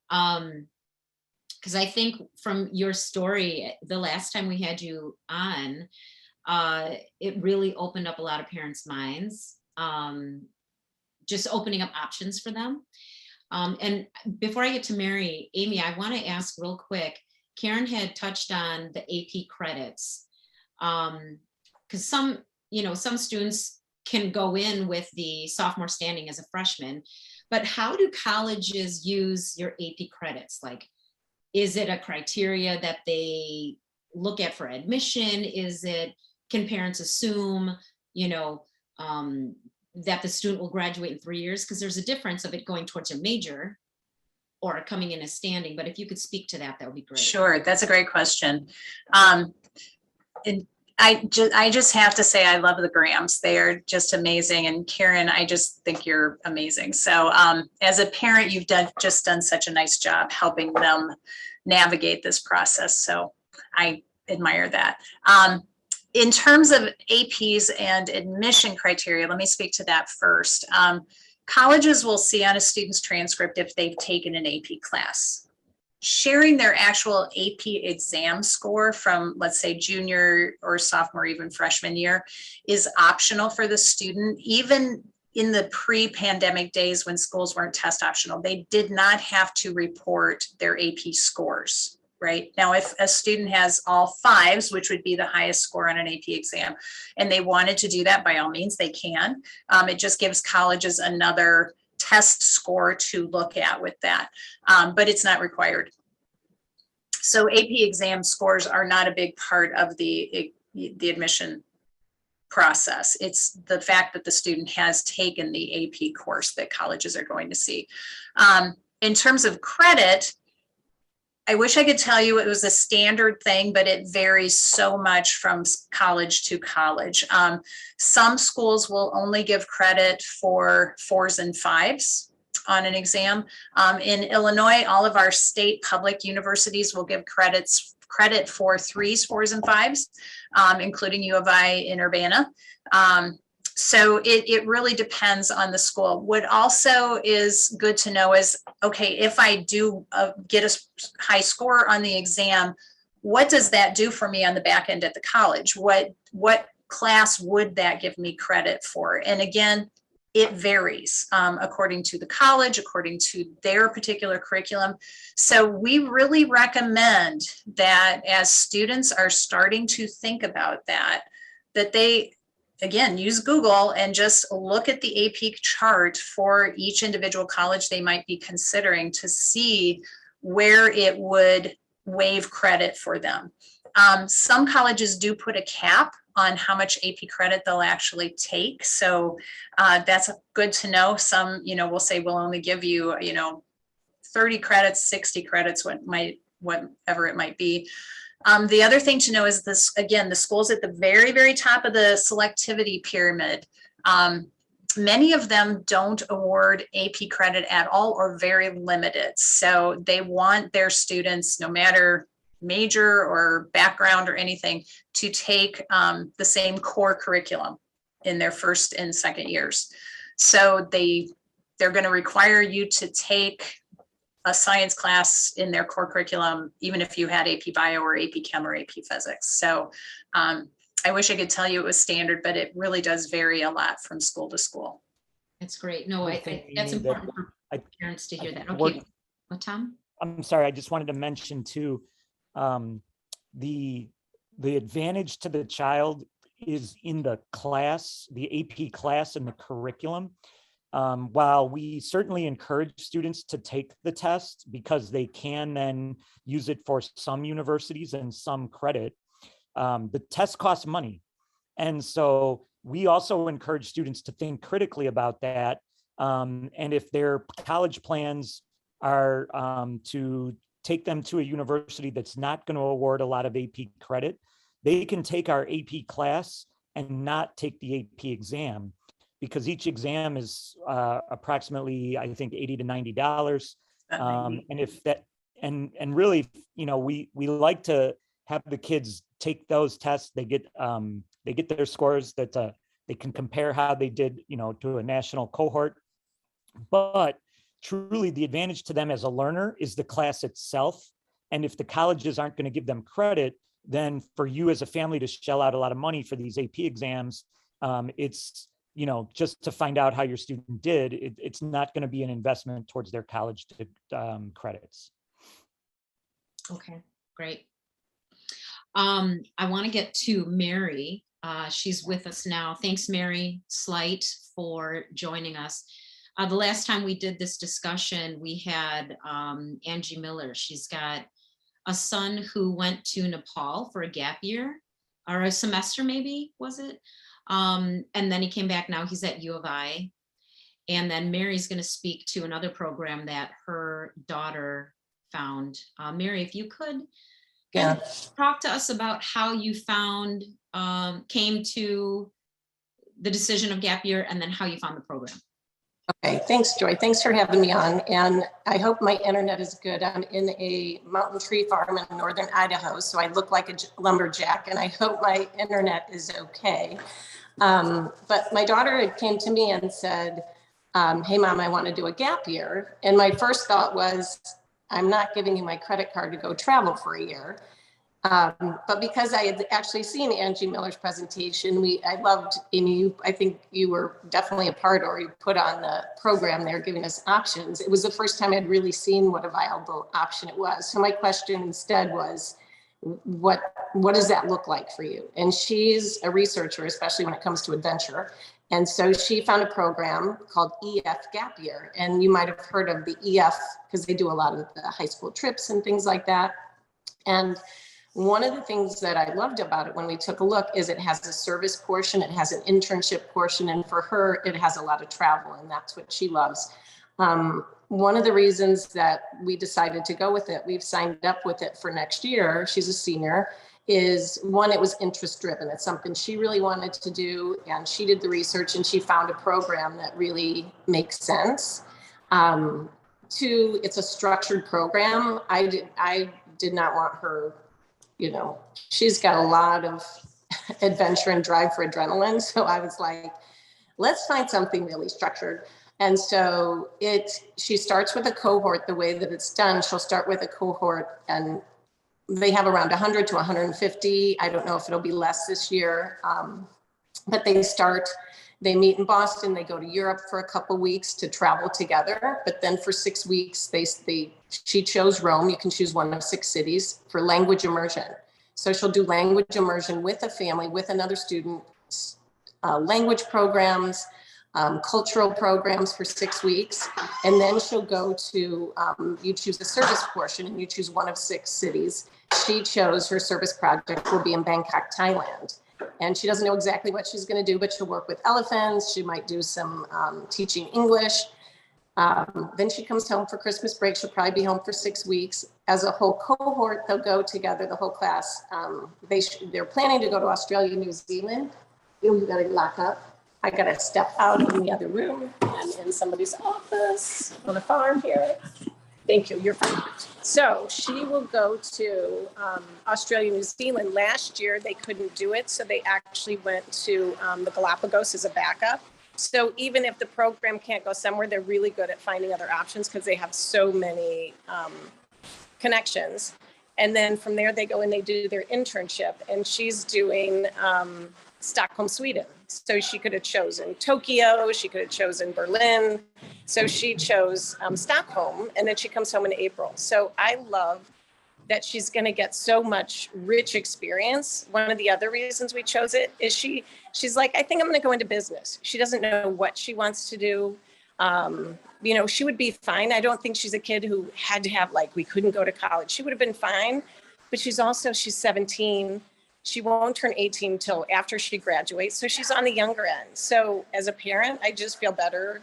Because I think from your story, the last time we had you on, it really opened up a lot of parents' minds, just opening up options for them. And before I get to Mary, Amy, I want to ask real quick, Karen had touched on the AP credits, because some students can go in with the sophomore standing as a freshman, but how do colleges use your AP credits? Like, is it a criteria that they look at for admission? Can parents assume, that the student will graduate in 3 years? Because there's a difference of it going towards a major or coming in as standing. But if you could speak to that, that would be great. Sure, that's a great question. And I just have to say, I love the Grahams. They are just amazing. And Karen, I just think you're amazing. So as a parent, you've just done such a nice job helping them navigate this process. So I admire that. In terms of APs and admission criteria, let me speak to that first. Colleges will see on a student's transcript if they've taken an AP class. Sharing their actual AP exam score from, let's say, junior or sophomore, even freshman year, is optional for the student. Even in the pre-pandemic days when schools weren't test optional, they did not have to report their AP scores. Right now, if a student has all 5s, which would be the highest score on an AP exam, and they wanted to do that, by all means, they can. It just gives colleges another test score to look at with that, but it's not required. So AP exam scores are not a big part of the admission process. It's the fact that the student has taken the AP course that colleges are going to see. In terms of credit, I wish I could tell you it was a standard thing, but it varies so much from college to college. Some schools will only give credit for 4s and 5s on an exam. In Illinois, all of our state public universities will give credit for 3s, 4s, and 5s, including U of I in Urbana. So it really depends on the school. What also is good to know is, okay, if I do get a high score on the exam, what does that do for me on the back end at the college? What class would that give me credit for? And again, it varies according to the college, according to their particular curriculum. So we really recommend that as students are starting to think about that they again, use Google and just look at the AP chart for each individual college they might be considering to see where it would waive credit for them. Some colleges do put a cap on how much AP credit they'll actually take. So that's good to know. Some, will say we'll only give you, 30 credits, 60 credits, whatever it might be. The other thing to know is this, again, the schools at the very, very top of the selectivity pyramid, many of them don't award AP credit at all or very limited. So they want their students, no matter major or background or anything, to take the same core curriculum in their first and second years. So they're going to require you to take a science class in their core curriculum, even if you had AP Bio or AP Chem or AP Physics. So I wish I could tell you it was standard, but it really does vary a lot from school to school. That's great. No, that's important for parents to hear that. Okay, what, Tom? I'm sorry, I just wanted to mention too, the advantage to the child is in the class, the AP class and the curriculum. While we certainly encourage students to take the test because they can then use it for some universities and some credit, the test costs money. And so we also encourage students to think critically about that. And if their college plans are to take them to a university that's not going to award a lot of AP credit, they can take our AP class and not take the AP exam, because each exam is approximately, I think, $80 to $90. And if that, and really, we like to have the kids take those tests. They get their scores that they can compare how they did, to a national cohort. But truly, the advantage to them as a learner is the class itself. And if the colleges aren't going to give them credit, then for you as a family to shell out a lot of money for these AP exams, it's, just to find out how your student did, it's not going to be an investment towards their college credits. Okay, great. I want to get to Mary. She's with us now. Thanks, Mary Slight, for joining us. The last time we did this discussion, we had Angie Miller. She's got a son who went to Nepal for a gap year, or a semester maybe, was it? And then he came back. Now he's at U of I. And then Mary's going to speak to another program that her daughter found. Mary, if you could talk to us about how you came to the decision of gap year, and then how you found the program. Okay, thanks, Joy. Thanks for having me on. And I hope my internet is good. I'm in a mountain tree farm in northern Idaho, so I look like a lumberjack, and I hope my internet is okay. But my daughter came to me and said, hey, Mom, I want to do a gap year. And my first thought was, I'm not giving you my credit card to go travel for a year. But because I had actually seen Angie Miller's presentation, I loved, and I think you were definitely a part, or you put on the program there giving us options. It was the first time I'd really seen what a viable option it was. So my question instead was, what does that look like for you? And she's a researcher, especially when it comes to adventure. And so she found a program called EF Gap Year. And you might have heard of the EF because they do a lot of the high school trips and things like that. And one of the things that I loved about it when we took a look is it has a service portion, it has an internship portion, and for her, it has a lot of travel, and that's what she loves. One of the reasons that we decided to go with it, we've signed up with it for next year, she's a senior, is one, it was interest driven. It's something she really wanted to do, and she did the research and she found a program that really makes sense. Two, it's a structured program. I did not want her, she's got a lot of adventure and drive for adrenaline. So I was like, let's find something really structured. And so she starts with a cohort. The way that it's done, she'll start with a cohort, and they have around 100 to 150. I don't know if it'll be less this year, but they meet in Boston, they go to Europe for a couple weeks to travel together. But then for 6 weeks, she chose Rome. You can choose one of 6 cities for language immersion. So she'll do language immersion with a family, with another student, language programs, cultural programs for 6 weeks. And then she'll go to, you choose the service portion and you choose one of 6 cities. She chose her service project will be in Bangkok, Thailand. And she doesn't know exactly what she's going to do, but she'll work with elephants. She might do some teaching English. Then she comes home for Christmas break. She'll probably be home for 6 weeks. As a whole cohort, they'll go together, the whole class. They're planning to go to Australia, New Zealand. You got to lock up. I got to step out in the other room. I'm in somebody's office on the farm here. Thank you. You're fine. So she will go to Australia, New Zealand. Last year, they couldn't do it. So they actually went to the Galapagos as a backup. So even if the program can't go somewhere, they're really good at finding other options because they have so many connections. And then from there, they go and they do their internship. And she's doing Stockholm, Sweden. So she could have chosen Tokyo, she could have chosen Berlin. So she chose Stockholm, and then she comes home in April. So I love that she's going to get so much rich experience. One of the other reasons we chose it is she's like, I think I'm going to go into business. She doesn't know what she wants to do. She would be fine. I don't think she's a kid who had to have, like, we couldn't go to college. She would have been fine, but she's 17. She won't turn 18 until after she graduates. So she's on the younger end. So as a parent, I just feel better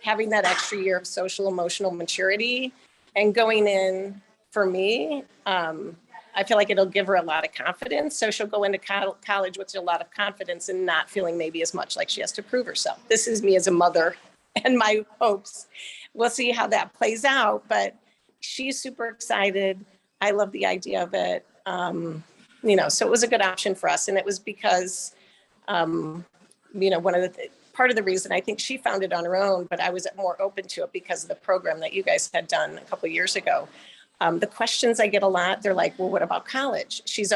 having that extra year of social emotional maturity and going in for me. I feel like it'll give her a lot of confidence. So she'll go into college with a lot of confidence and not feeling maybe as much like she has to prove herself. This is me as a mother and my hopes. We'll see how that plays out, but she's super excited. I love the idea of it. So it was a good option for us. And it was because, part of the reason I think she found it on her own, but I was more open to it because of the program that you guys had done a couple of years ago. The questions I get a lot, they're like, well, what about college? She's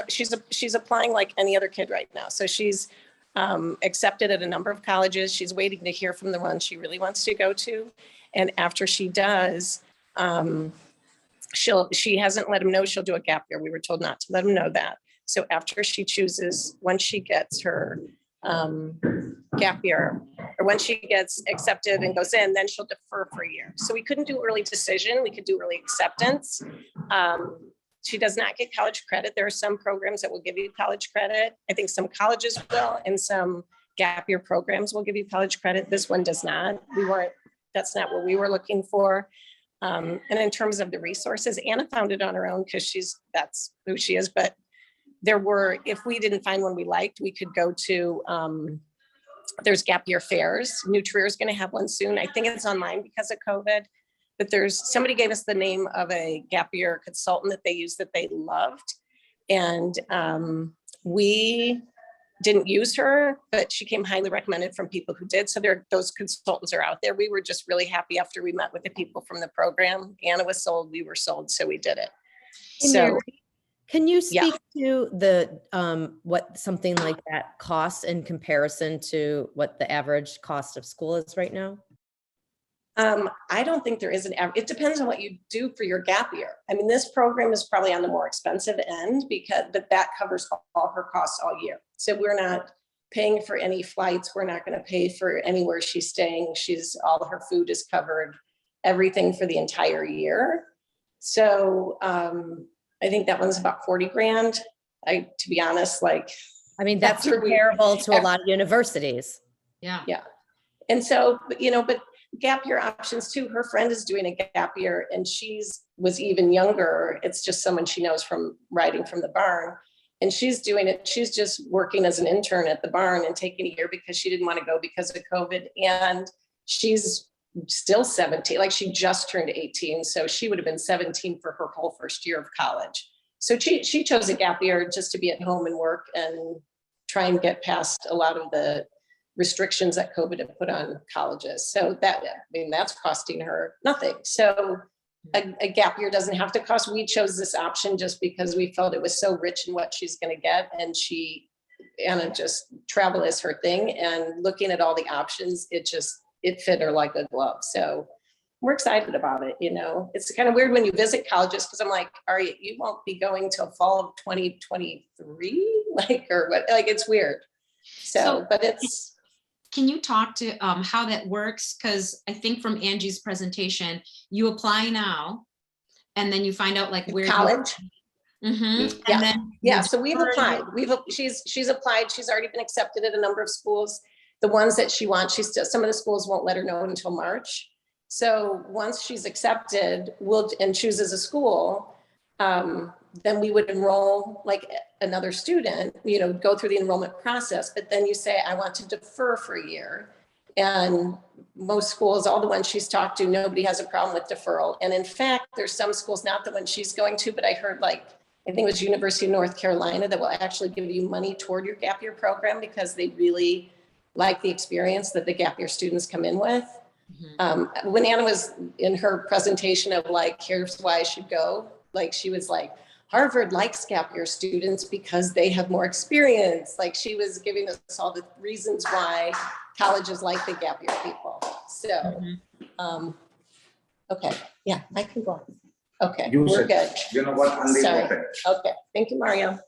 applying like any other kid right now. So she's accepted at a number of colleges. She's waiting to hear from the one she really wants to go to. And after she does, she hasn't let him know she'll do a gap year. We were told not to let him know that. So after she chooses, once she gets her gap year, or when she gets accepted and goes in, then she'll defer for a year. So we couldn't do early decision. We could do early acceptance. She does not get college credit. There are some programs that will give you college credit. I think some colleges will, and some gap year programs will give you college credit. This one does not. That's not what we were looking for. And in terms of the resources, Anna found it on her own because that's who she is. But if we didn't find one we liked, we could go to, there's gap year fairs. New Trier is going to have one soon. I think it's online because of COVID, but somebody gave us the name of a gap year consultant that they used that they loved. And we didn't use her, but she came highly recommended from people who did. So those consultants are out there. We were just really happy after we met with the people from the program. Anna was sold, we were sold, so we did it. Hey, so Mary, can you speak to the what something like that costs in comparison to what the average cost of school is right now? I don't think there is an average. It depends on what you do for your gap year. I mean, this program is probably on the more expensive end but that covers all her costs all year. So we're not paying for any flights. We're not going to pay for anywhere she's staying. All of her food is covered, everything for the entire year. So I think that one's about 40 grand. To be honest, that's comparable to a lot of universities. Yeah. Yeah. And so, but gap year options too. Her friend is doing a gap year and was even younger. It's just someone she knows from riding from the barn. And she's doing it. She's just working as an intern at the barn and taking a year because she didn't want to go because of COVID. And she's still 17, like she just turned 18. So she would have been 17 for her whole first year of college. So she chose a gap year just to be at home and work and try and get past a lot of the restrictions that COVID had put on colleges. So that's costing her nothing. So a gap year doesn't have to cost. We chose this option just because we felt it was so rich in what she's going to get. And Anna just travel is her thing. And looking at all the options, it fit her like a glove. So we're excited about it. It's kind of weird when you visit colleges because I'm like, you won't be going till fall of 2023, or what? Like, it's weird. So but can you talk to how that works? Because I think from Angie's presentation, you apply now, and then you find out like where College. Mhm. Yeah. And then Yeah, you so we've defer applied. your- She's applied. She's already been accepted at a number of schools. The ones that she wants, she's still, some of the schools won't let her know until March. So once she's accepted, and chooses a school, then we would enroll like another student, go through the enrollment process. But then you say, I want to defer for a year. And most schools, all the ones she's talked to, nobody has a problem with deferral. And in fact, there's some schools, not the one she's going to, but I heard I think it was University of North Carolina, that will actually give you money toward your gap year program because they really like the experience that the gap year students come in with. When Anna was in her presentation of like, here's why I should go, like she was like, Harvard likes gap year students because they have more experience. Like she was giving us all the reasons why colleges like the gap year people. So, okay, yeah, I can go on. Okay, we're good. You know what? Sorry. Okay, thank you, Mario.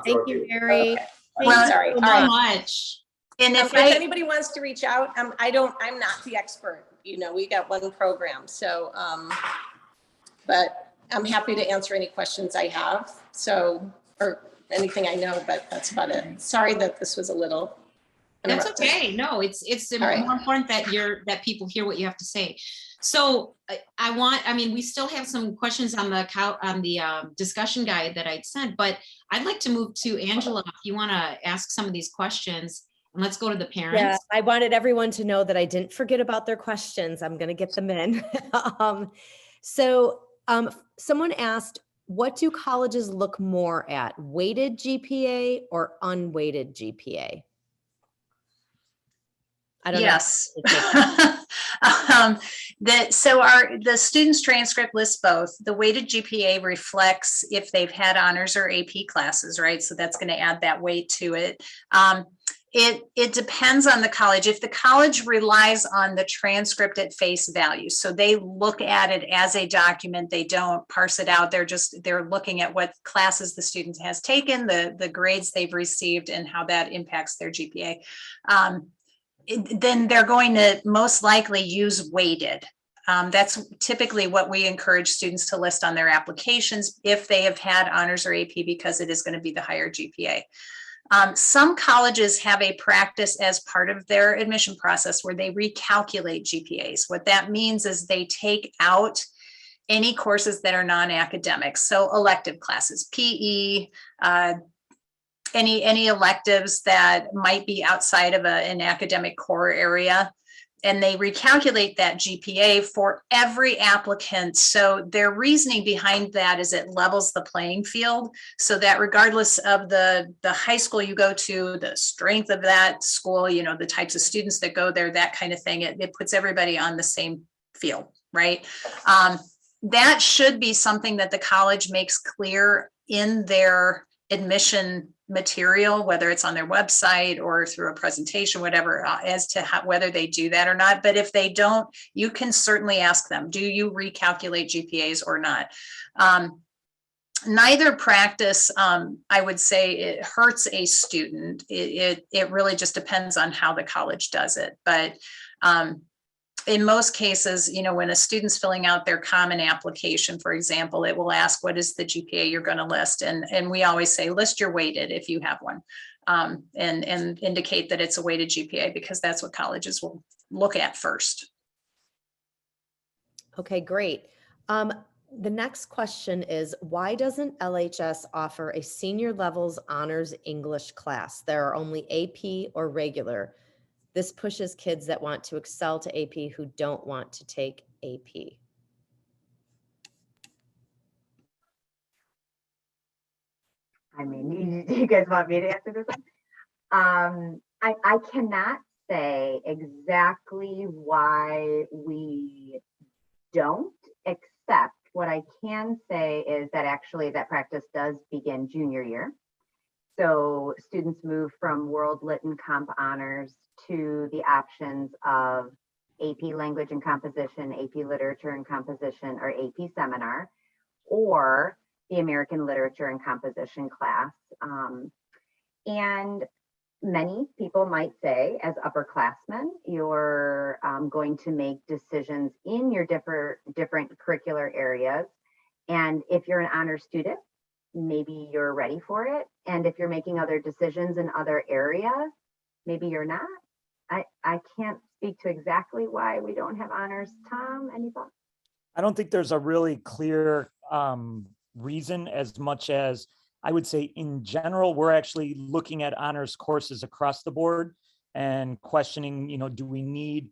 Thank you, Mary. Okay. Well, Sorry. so All right. much. And If if anybody wants to reach out, I'm not the expert, we got one program. So, but I'm happy to answer any questions I have. So, or anything I know, but that's about it. Sorry that this was a little That's interrupted. okay. No, it's right. more important that people hear what you have to say. So I mean, we still have some questions on the discussion guide that I'd sent, but I'd like to move to Angela if you want to ask some of these questions, and let's go to the parents. Yeah, I wanted everyone to know that I didn't forget about their questions. I'm going to get them in. Someone asked, what do colleges look more at, weighted GPA or unweighted GPA? I don't know. Yes. The student's transcript lists both. The weighted GPA reflects if they've had honors or AP classes, right? So that's going to add that weight to it. It depends on the college. If the college relies on the transcript at face value, so they look at it as a document, they don't parse it out. They're looking at what classes the student has taken, the grades they've received, and how that impacts their GPA. Then they're going to most likely use weighted. That's typically what we encourage students to list on their applications if they have had honors or AP, because it is going to be the higher GPA. Some colleges have a practice as part of their admission process where they recalculate GPAs. What that means is they take out any courses that are non-academic. So elective classes, PE, any electives that might be outside of an academic core area, and they recalculate that GPA for every applicant. So their reasoning behind that is it levels the playing field, so that regardless of the high school you go to, the strength of that school, the types of students that go there, that kind of thing, it puts everybody on the same field, right? That should be something that the college makes clear in their admission material, whether it's on their website or through a presentation, whatever, as to whether they do that or not. But if they don't, you can certainly ask them, do you recalculate GPAs or not? Neither practice, I would say, it hurts a student. It really just depends on how the college does it. But in most cases, when a student's filling out their common application, for example, it will ask, what is the GPA you're going to list? And we always say, list your weighted if you have one, and indicate that it's a weighted GPA, because that's what colleges will look at first. Okay, great. The next question is, why doesn't LHS offer a senior levels honors English class? There are only AP or regular. This pushes kids that want to excel to AP who don't want to take AP. I mean, you guys want me to answer this one? I cannot say exactly why we don't, except what I can say is that actually that practice does begin junior year. So students move from World Lit and Comp Honors to the options of AP Language and Composition, AP Literature and Composition, or AP Seminar, or the American Literature and Composition class. And many people might say, as upperclassmen, you're going to make decisions in your different curricular areas. And if you're an honor student, maybe you're ready for it. And if you're making other decisions in other areas, maybe you're not. I can't speak to exactly why we don't have honors. Tom, any thoughts? I don't think there's a really clear reason, as much as I would say in general, we're actually looking at honors courses across the board and questioning, do we need,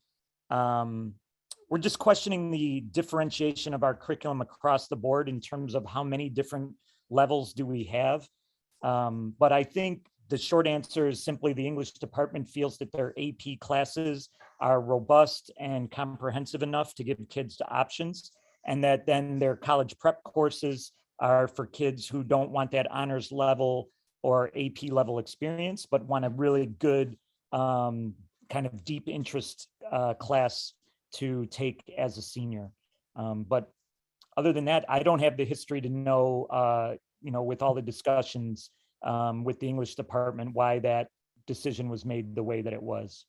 we're just questioning the differentiation of our curriculum across the board in terms of how many different levels do we have. But I think the short answer is simply the English department feels that their AP classes are robust and comprehensive enough to give kids the options, and that then their college prep courses are for kids who don't want that honors level or AP level experience, but want a really good kind of deep interest class to take as a senior. But other than that, I don't have the history to know, with all the discussions with the English department, why that decision was made the way that it was.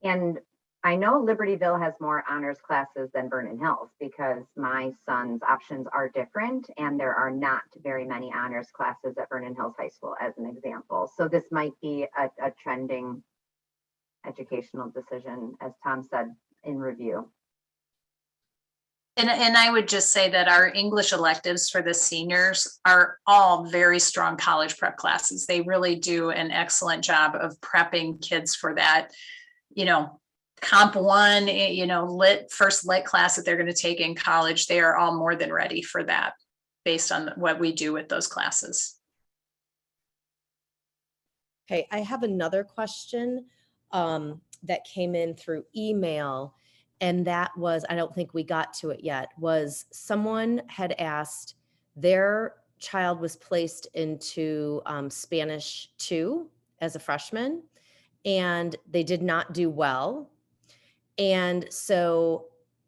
And I know Libertyville has more honors classes than Vernon Hills because my son's options are different and there are not very many honors classes at Vernon Hills High School, as an example. So this might be a trending educational decision, as Tom said, in review. And I would just say that our English electives for the seniors are all very strong college prep classes. They really do an excellent job of prepping kids for that, Comp 1, first lit class that they're going to take in college. They are all more than ready for that based on what we do with those classes. Okay, I have another question that came in through email, and that was, I don't think we got to it yet, was someone had asked, their child was placed into Spanish 2 as a freshman, and they did not do well. And so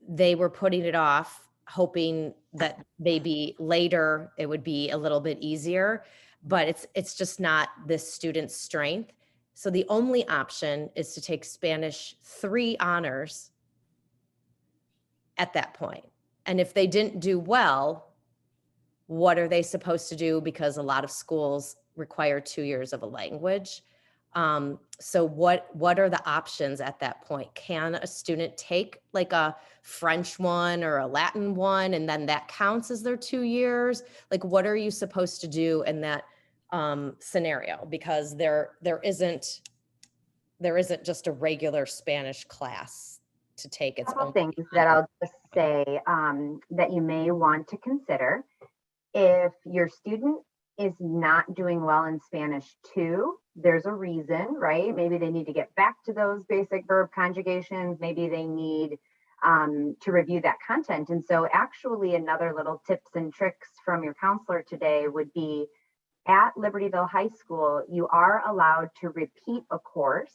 they were putting it off, hoping that maybe later it would be a little bit easier, but it's just not this student's strength. So the only option is to take Spanish 3 honors at that point. And if they didn't do well, what are they supposed to do? Because a lot of schools require 2 years of a language. So what are the options at that point? Can a student take like a French 1 or a Latin 1, and then that counts as their 2 years? Like, what are you supposed to do in that scenario? Because there isn't just a regular Spanish class to take. It's couple things that I'll just say that you may want to consider. If your student is not doing well in Spanish 2, there's a reason, right? Maybe they need to get back to those basic verb conjugations. Maybe they need to review that content. And so actually another little tips and tricks from your counselor today would be, at Libertyville High School, you are allowed to repeat a course.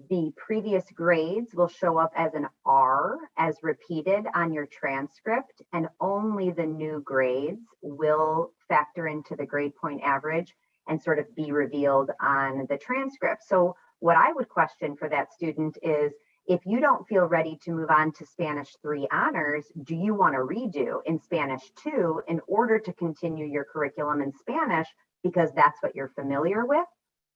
The previous grades will show up as an R as repeated on your transcript, and only the new grades will factor into the grade point average and sort of be revealed on the transcript. So what I would question for that student is, if you don't feel ready to move on to Spanish 3 honors, do you want to redo in Spanish 2 in order to continue your curriculum in Spanish because that's what you're familiar with?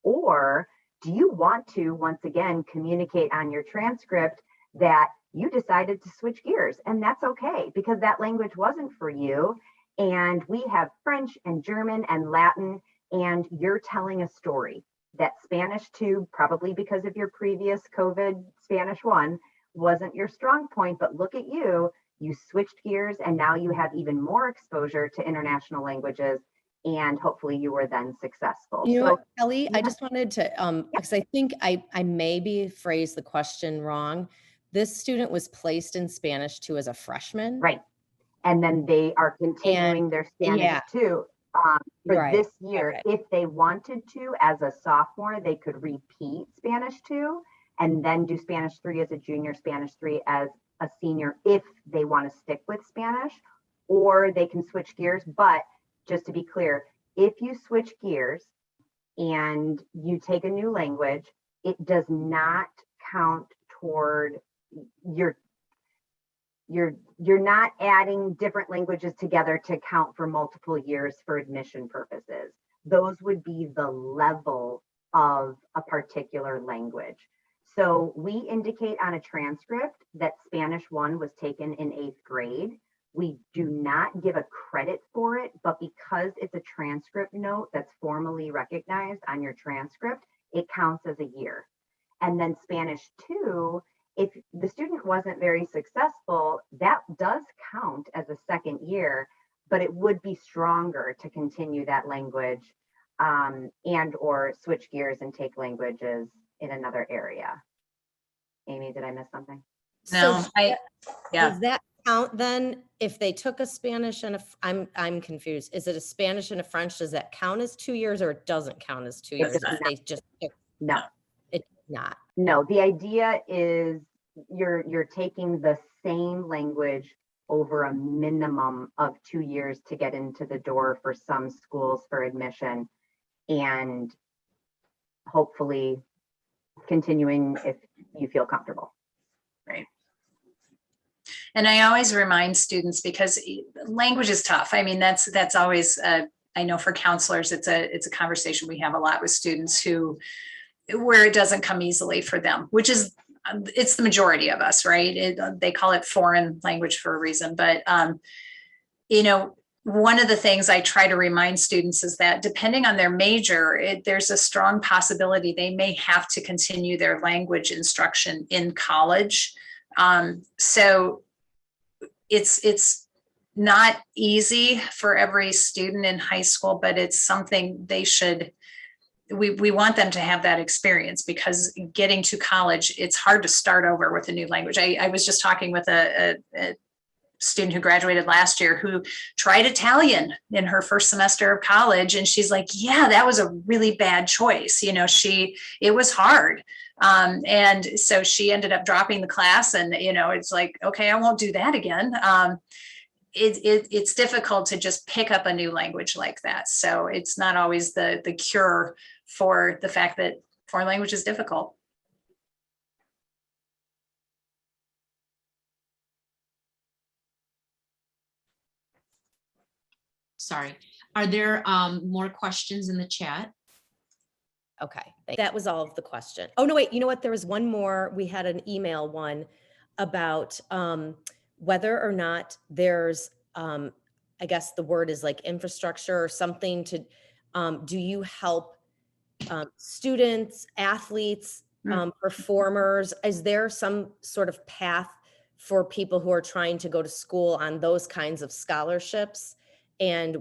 Or do you want to, once again, communicate on your transcript that you decided to switch gears? And that's okay, because that language wasn't for you. And we have French and German and Latin, and you're telling a story that Spanish 2, probably because of your previous COVID Spanish 1, wasn't your strong point. But look at you, you switched gears, and now you have even more exposure to international languages. And hopefully you were then successful. You know so, what, Kelly, yeah. I just wanted to, because I think I maybe phrased the question wrong. This student was placed in Spanish 2 as a freshman. Right. And then they are continuing their Spanish 2 for this year. Okay. If they wanted to, as a sophomore, they could repeat Spanish 2 and then do Spanish 3 as a junior, Spanish 3 as a senior, if they want to stick with Spanish, or they can switch gears. But just to be clear, if you switch gears and you take a new language, it does not count toward your you're not adding different languages together to count for multiple years for admission purposes. Those would be the level of a particular language. So we indicate on a transcript that Spanish 1 was taken in 8th grade. We do not give a credit for it, but because it's a transcript note that's formally recognized on your transcript, it counts as a year. And then Spanish 2, if the student wasn't very successful, that does count as a second year, but it would be stronger to continue that language and or switch gears and take languages in another area. Amy, did I miss something? No, yeah. Does that count then if they took a Spanish and I'm confused. Is it a Spanish and a French? Does that count as 2 years or it doesn't count as 2 years? does They just No. It's not. No, the idea is you're taking the same language over a minimum of 2 years to get into the door for some schools for admission, and hopefully continuing if you feel comfortable. Right. And I always remind students, because language is tough. I mean, that's always, I know for counselors, it's a conversation we have a lot with students where it doesn't come easily for them, which is, it's the majority of us, right? They call it foreign language for a reason. But, one of the things I try to remind students is that depending on their major, there's a strong possibility they may have to continue their language instruction in college. So it's not easy for every student in high school, but it's something they should, we want them to have that experience, because getting to college, it's hard to start over with a new language. I was just talking with a student who graduated last year who tried Italian in her first semester of college. And she's like, yeah, that was a really bad choice. It was hard. And so she ended up dropping the class, and, it's like, okay, I won't do that again. It's difficult to just pick up a new language like that. So it's not always the cure for the fact that foreign language is difficult. Sorry. Are there more questions in the chat? Okay, that was all of the question. Oh, no, wait, you know what? There was one more. We had an email one about whether or not there's, I guess the word is like infrastructure or something to, do you help students, athletes, performers? Is there some sort of path for people who are trying to go to school on those kinds of scholarships, and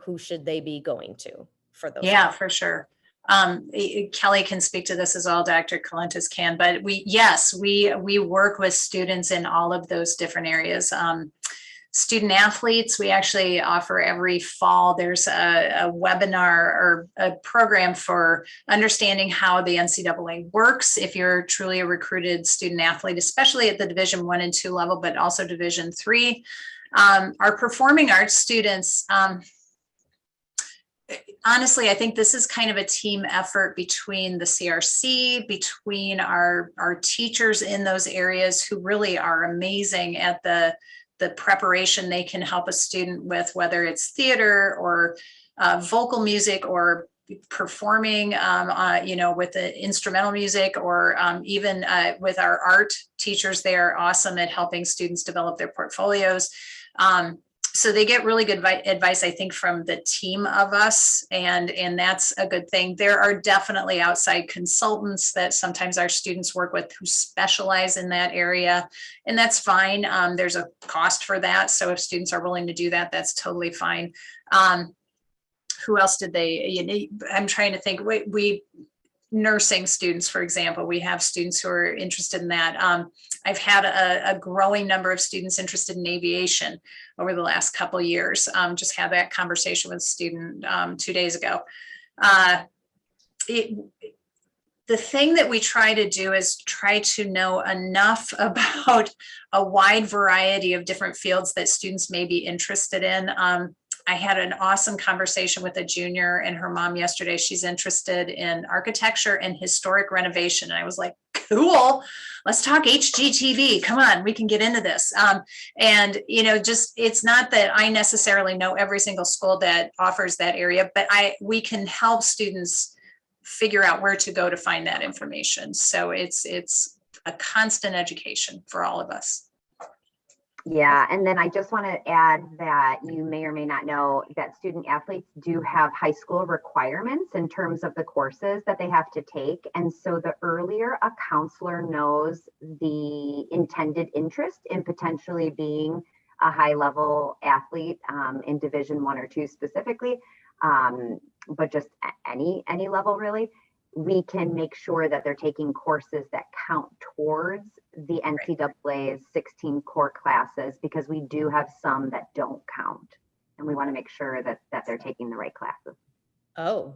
who should they be going to for those? Yeah, for sure. Kelly can speak to this as well, Dr. Colentus can, but we work with students in all of those different areas. Student athletes, we actually offer every fall, there's a webinar or a program for understanding how the NCAA works if you're truly a recruited student athlete, especially at the Division I and II level, but also Division III. Our performing arts students, honestly, I think this is kind of a team effort between the CRC, between our teachers in those areas who really are amazing at the preparation they can help a student with, whether it's theater or vocal music or performing, with the instrumental music, or even with our art teachers. They are awesome at helping students develop their portfolios. So they get really good advice, I think, from the team of us, and that's a good thing. There are definitely outside consultants that sometimes our students work with who specialize in that area, and that's fine. There's a cost for that. So if students are willing to do that, that's totally fine. Who else did they, I'm trying to think, we nursing students, for example, we have students who are interested in that. I've had a growing number of students interested in aviation over the last couple of years. Just had that conversation with a student 2 days ago. The thing that we try to do is try to know enough about a wide variety of different fields that students may be interested in. I had an awesome conversation with a junior and her mom yesterday. She's interested in architecture and historic renovation. And I was like, cool, let's talk HGTV. Come on, we can get into this. And, you know, just, it's not that I necessarily know every single school that offers that area, but we can help students figure out where to go to find that information. So it's a constant education for all of us. Yeah, and then I just want to add that you may or may not know that student athletes do have high school requirements in terms of the courses that they have to take. And so the earlier a counselor knows the intended interest in potentially being a high level athlete in Division 1 or 2 specifically, but just any level really, we can make sure that they're taking courses that count towards the NCAA's 16 core classes, because we do have some that don't count. And we want to make sure that they're taking the right classes. Oh,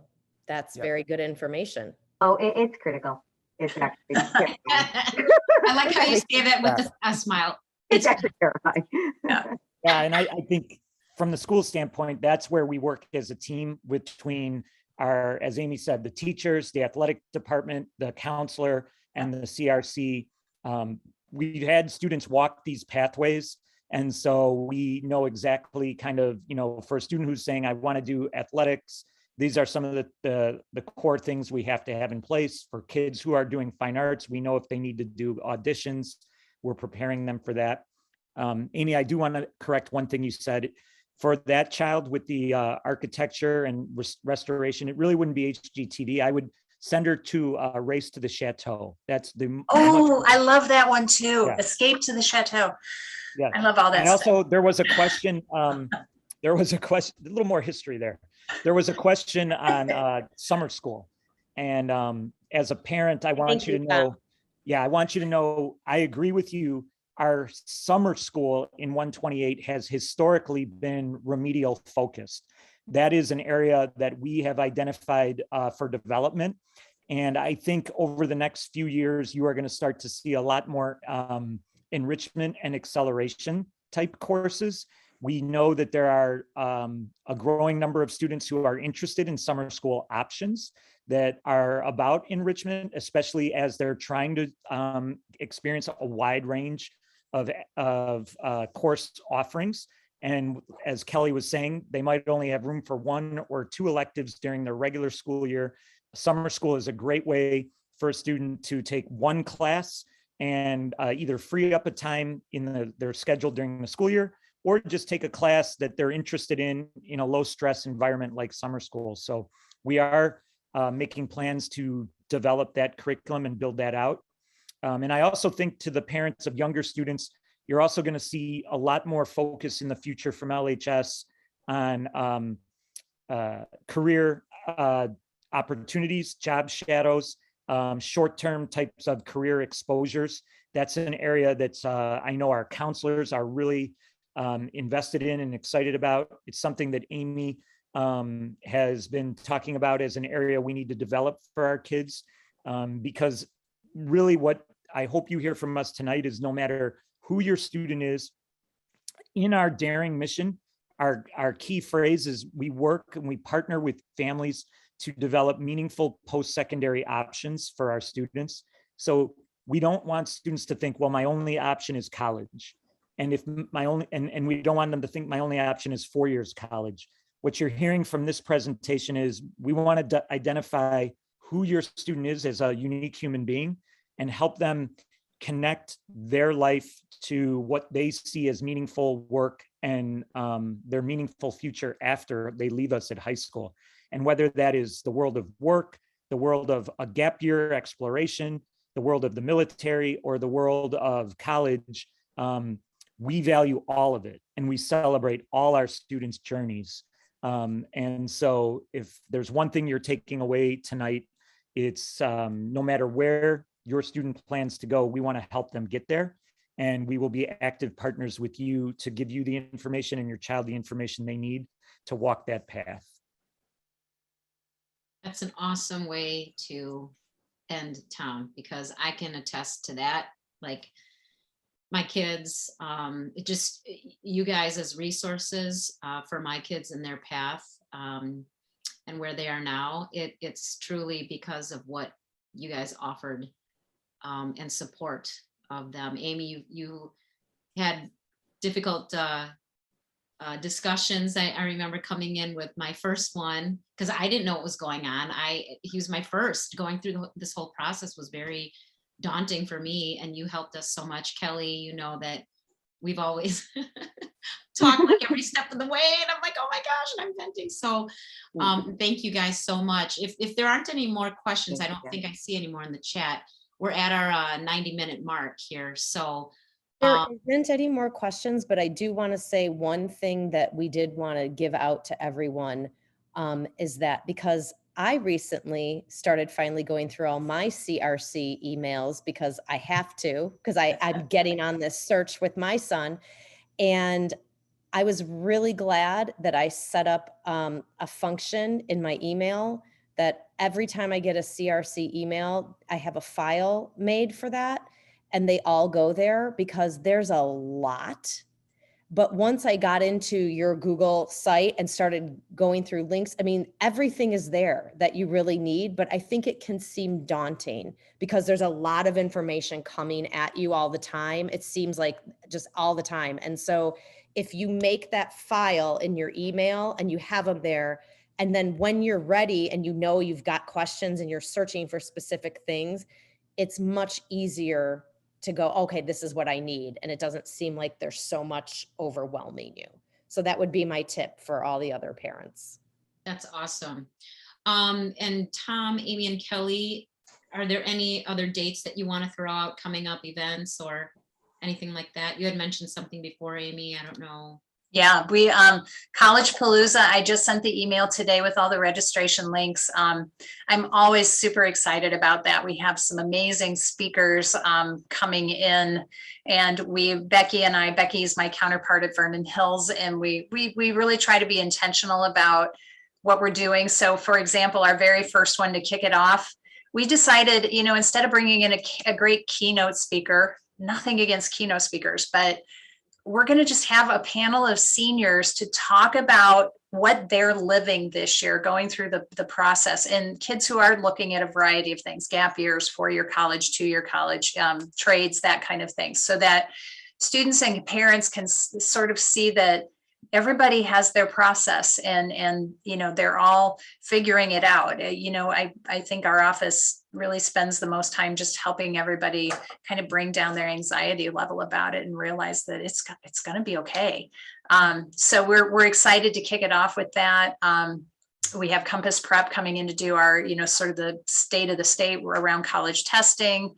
that's very good information. Oh, it's critical. It's actually I like how you say that with a smile. It's actually terrifying. Yeah, and I think from the school standpoint, that's where we work as a team between our, as Amy said, the teachers, the athletic department, the counselor, and the CRC. We've had students walk these pathways. And so we know exactly kind of, you know, for a student who's saying, I want to do athletics, these are some of the core things we have to have in place. For kids who are doing fine arts, we know if they need to do auditions, we're preparing them for that. Amy, I do want to correct one thing you said. For that child with the architecture and restoration, it really wouldn't be HGTV. I would send her to Race to the Chateau. That's the. Oh, I love that one too. Yeah. Escape to the Chateau. Yeah. I love all that And stuff. also there was a question, a little more history there. There was a question on summer school. And as a parent, I want you to know, I want you to know, I agree with you. Our summer school in 128 has historically been remedial focused. That is an area that we have identified for development. And I think over the next few years, you are going to start to see a lot more enrichment and acceleration type courses. We know that there are a growing number of students who are interested in summer school options that are about enrichment, especially as they're trying to experience a wide range of course offerings. And as Kelly was saying, they might only have room for 1 or 2 electives during their regular school year. Summer school is a great way for a student to take 1 class and either free up a time in their schedule during the school year, or just take a class that they're interested in a low stress environment like summer school. So we are making plans to develop that curriculum and build that out. And I also think to the parents of younger students, you're also going to see a lot more focus in the future from LHS on career opportunities, job shadows, short-term types of career exposures. That's an area that's I know our counselors are really invested in and excited about. It's something that Amy has been talking about as an area we need to develop for our kids, because really what I hope you hear from us tonight is no matter who your student is, in our Daring mission, our key phrase is we work and we partner with families to develop meaningful post-secondary options for our students. So we don't want students to think, well, my only option is college. And if and we don't want them to think my only option is 4 years college. What you're hearing from this presentation is we want to identify who your student is as a unique human being and help them connect their life to what they see as meaningful work and their meaningful future after they leave us at high school. And whether that is the world of work, the world of a gap year exploration, the world of the military, or the world of college, we value all of it and we celebrate all our students' journeys. And so if there's one thing you're taking away tonight, it's no matter where your student plans to go, we want to help them get there. And we will be active partners with you to give you the information and your child the information they need to walk that path. That's an awesome way to end, Tom, because I can attest to that. Like, my kids, it just, you guys as resources for my kids in their path and where they are now, it's truly because of what you guys offered and support of them. Amy, you had difficult discussions. I remember coming in with my first one because I didn't know what was going on. He was my first. Going through this whole process was very daunting for me, and you helped us so much, Kelly. You know that we've always talked like every step of the way, and I'm like, oh my gosh, and I'm venting. So thank you guys so much. If there aren't any more questions, I don't think I see any more in the chat. We're at our 90-minute mark here. So there isn't any more questions, but I do want to say one thing that we did want to give out to everyone is that because I recently started finally going through all my CRC emails because I have to, because I'm getting on this search with my son. And I was really glad that I set up a function in my email that every time I get a CRC email, I have a file made for that. And they all go there because there's a lot. But once I got into your Google site and started going through links, I mean, everything is there that you really need, but I think it can seem daunting because there's a lot of information coming at you all the time. It seems like just all the time. And so if you make that file in your email and you have them there, and then when you're ready and you know you've got questions and you're searching for specific things, it's much easier to go, okay, this is what I need. And it doesn't seem like there's so much overwhelming you. So that would be my tip for all the other parents. that's awesome. And Tom, Amy, and Kelly, are there any other dates that you want to throw out, coming up events or anything like that? You had mentioned something before, Amy. I don't know. Yeah, we College Palooza, I just sent the email today with all the registration links. I'm always super excited about that. We have some amazing speakers coming in, and Becky is my counterpart at Vernon Hills, and we really try to be intentional about what we're doing. So for example, our very first one to kick it off, we decided, you know, instead of bringing in a great keynote speaker, nothing against keynote speakers, but we're going to just have a panel of seniors to talk about what they're living this year, going through the process, and kids who are looking at a variety of things, gap years, 4-year college, 2-year college, trades, that kind of thing, so that students and parents can sort of see that everybody has their process and you know, they're all figuring it out. You know, I think our office really spends the most time just helping everybody kind of bring down their anxiety level about it and realize that it's going to be okay. So we're excited to kick it off with that. We have Compass Prep coming in to do our, you know, sort of the state of the state around college testing.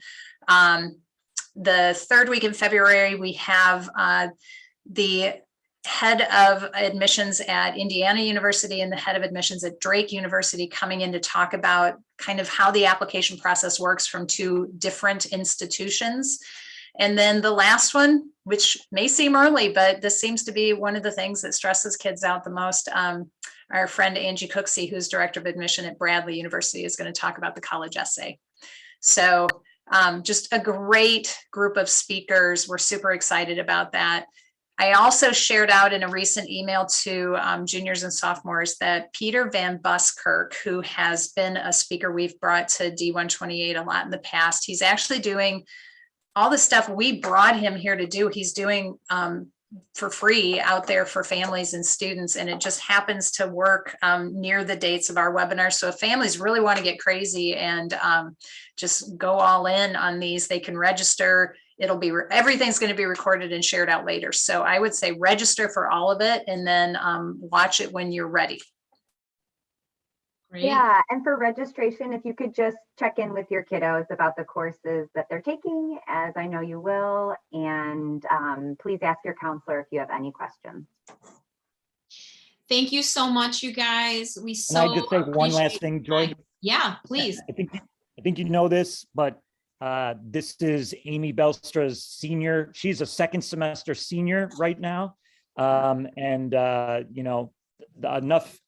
The third week in February, we have the head of admissions at Indiana University and the head of admissions at Drake University coming in to talk about kind of how the application process works from 2 different institutions. And then the last one, which may seem early, but this seems to be one of the things that stresses kids out the most. Our friend Angie Cooksey, who's director of admission at Bradley University, is going to talk about the college essay. So just a great group of speakers. We're super excited about that. I also shared out in a recent email to juniors and sophomores that Peter Van Buskirk, who has been a speaker we've brought to D128 a lot in the past, he's actually doing all the stuff we brought him here to do. He's doing for free out there for families and students, and it just happens to work near the dates of our webinar. So if families really want to get crazy and just go all in on these, they can register. It'll be, everything's going to be recorded and shared out later. So I would say register for all of it and then watch it when you're ready. Great. Yeah, and for registration, if you could just check in with your kiddos about the courses that they're taking, as I know you will, and please ask your counselor if you have any questions. Thank you so much, you guys. We Can I just say one last thing, Joy? Yeah, please. I think you know this, but this is Amy Belstra's senior. She's a 2nd semester senior right now. You know, enough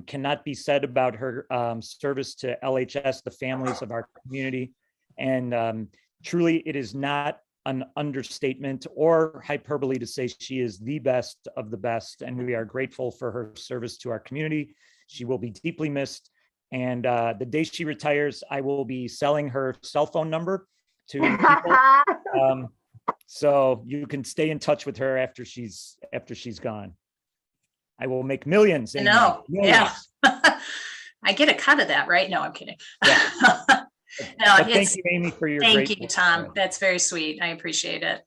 cannot be said about her service to LHS, the families of our community. And truly, it is not an understatement or hyperbole to say she is the best of the best, and we are grateful for her service to our community. She will be deeply missed. And the day she retires, I will be selling her cell phone number to people. So you can stay in touch with her after she's gone. I will make millions. Amy, No, yeah. millions. I get a cut of that, right? No, I'm kidding. Yeah. No, But thank you, Amy, for your thank great you, work. Tom. That's very sweet. I appreciate it.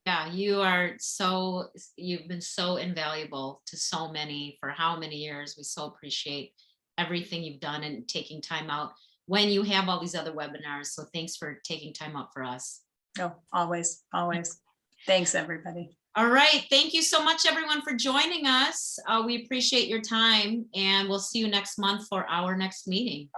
Yeah, you've been so invaluable to so many for how many years. We so appreciate everything you've done and taking time out when you have all these other webinars. So thanks for taking time out for us. Oh, always, always. Thanks, everybody. All right. Thank you so much, everyone, for joining us. We appreciate your time, and we'll see you next month for our next meeting.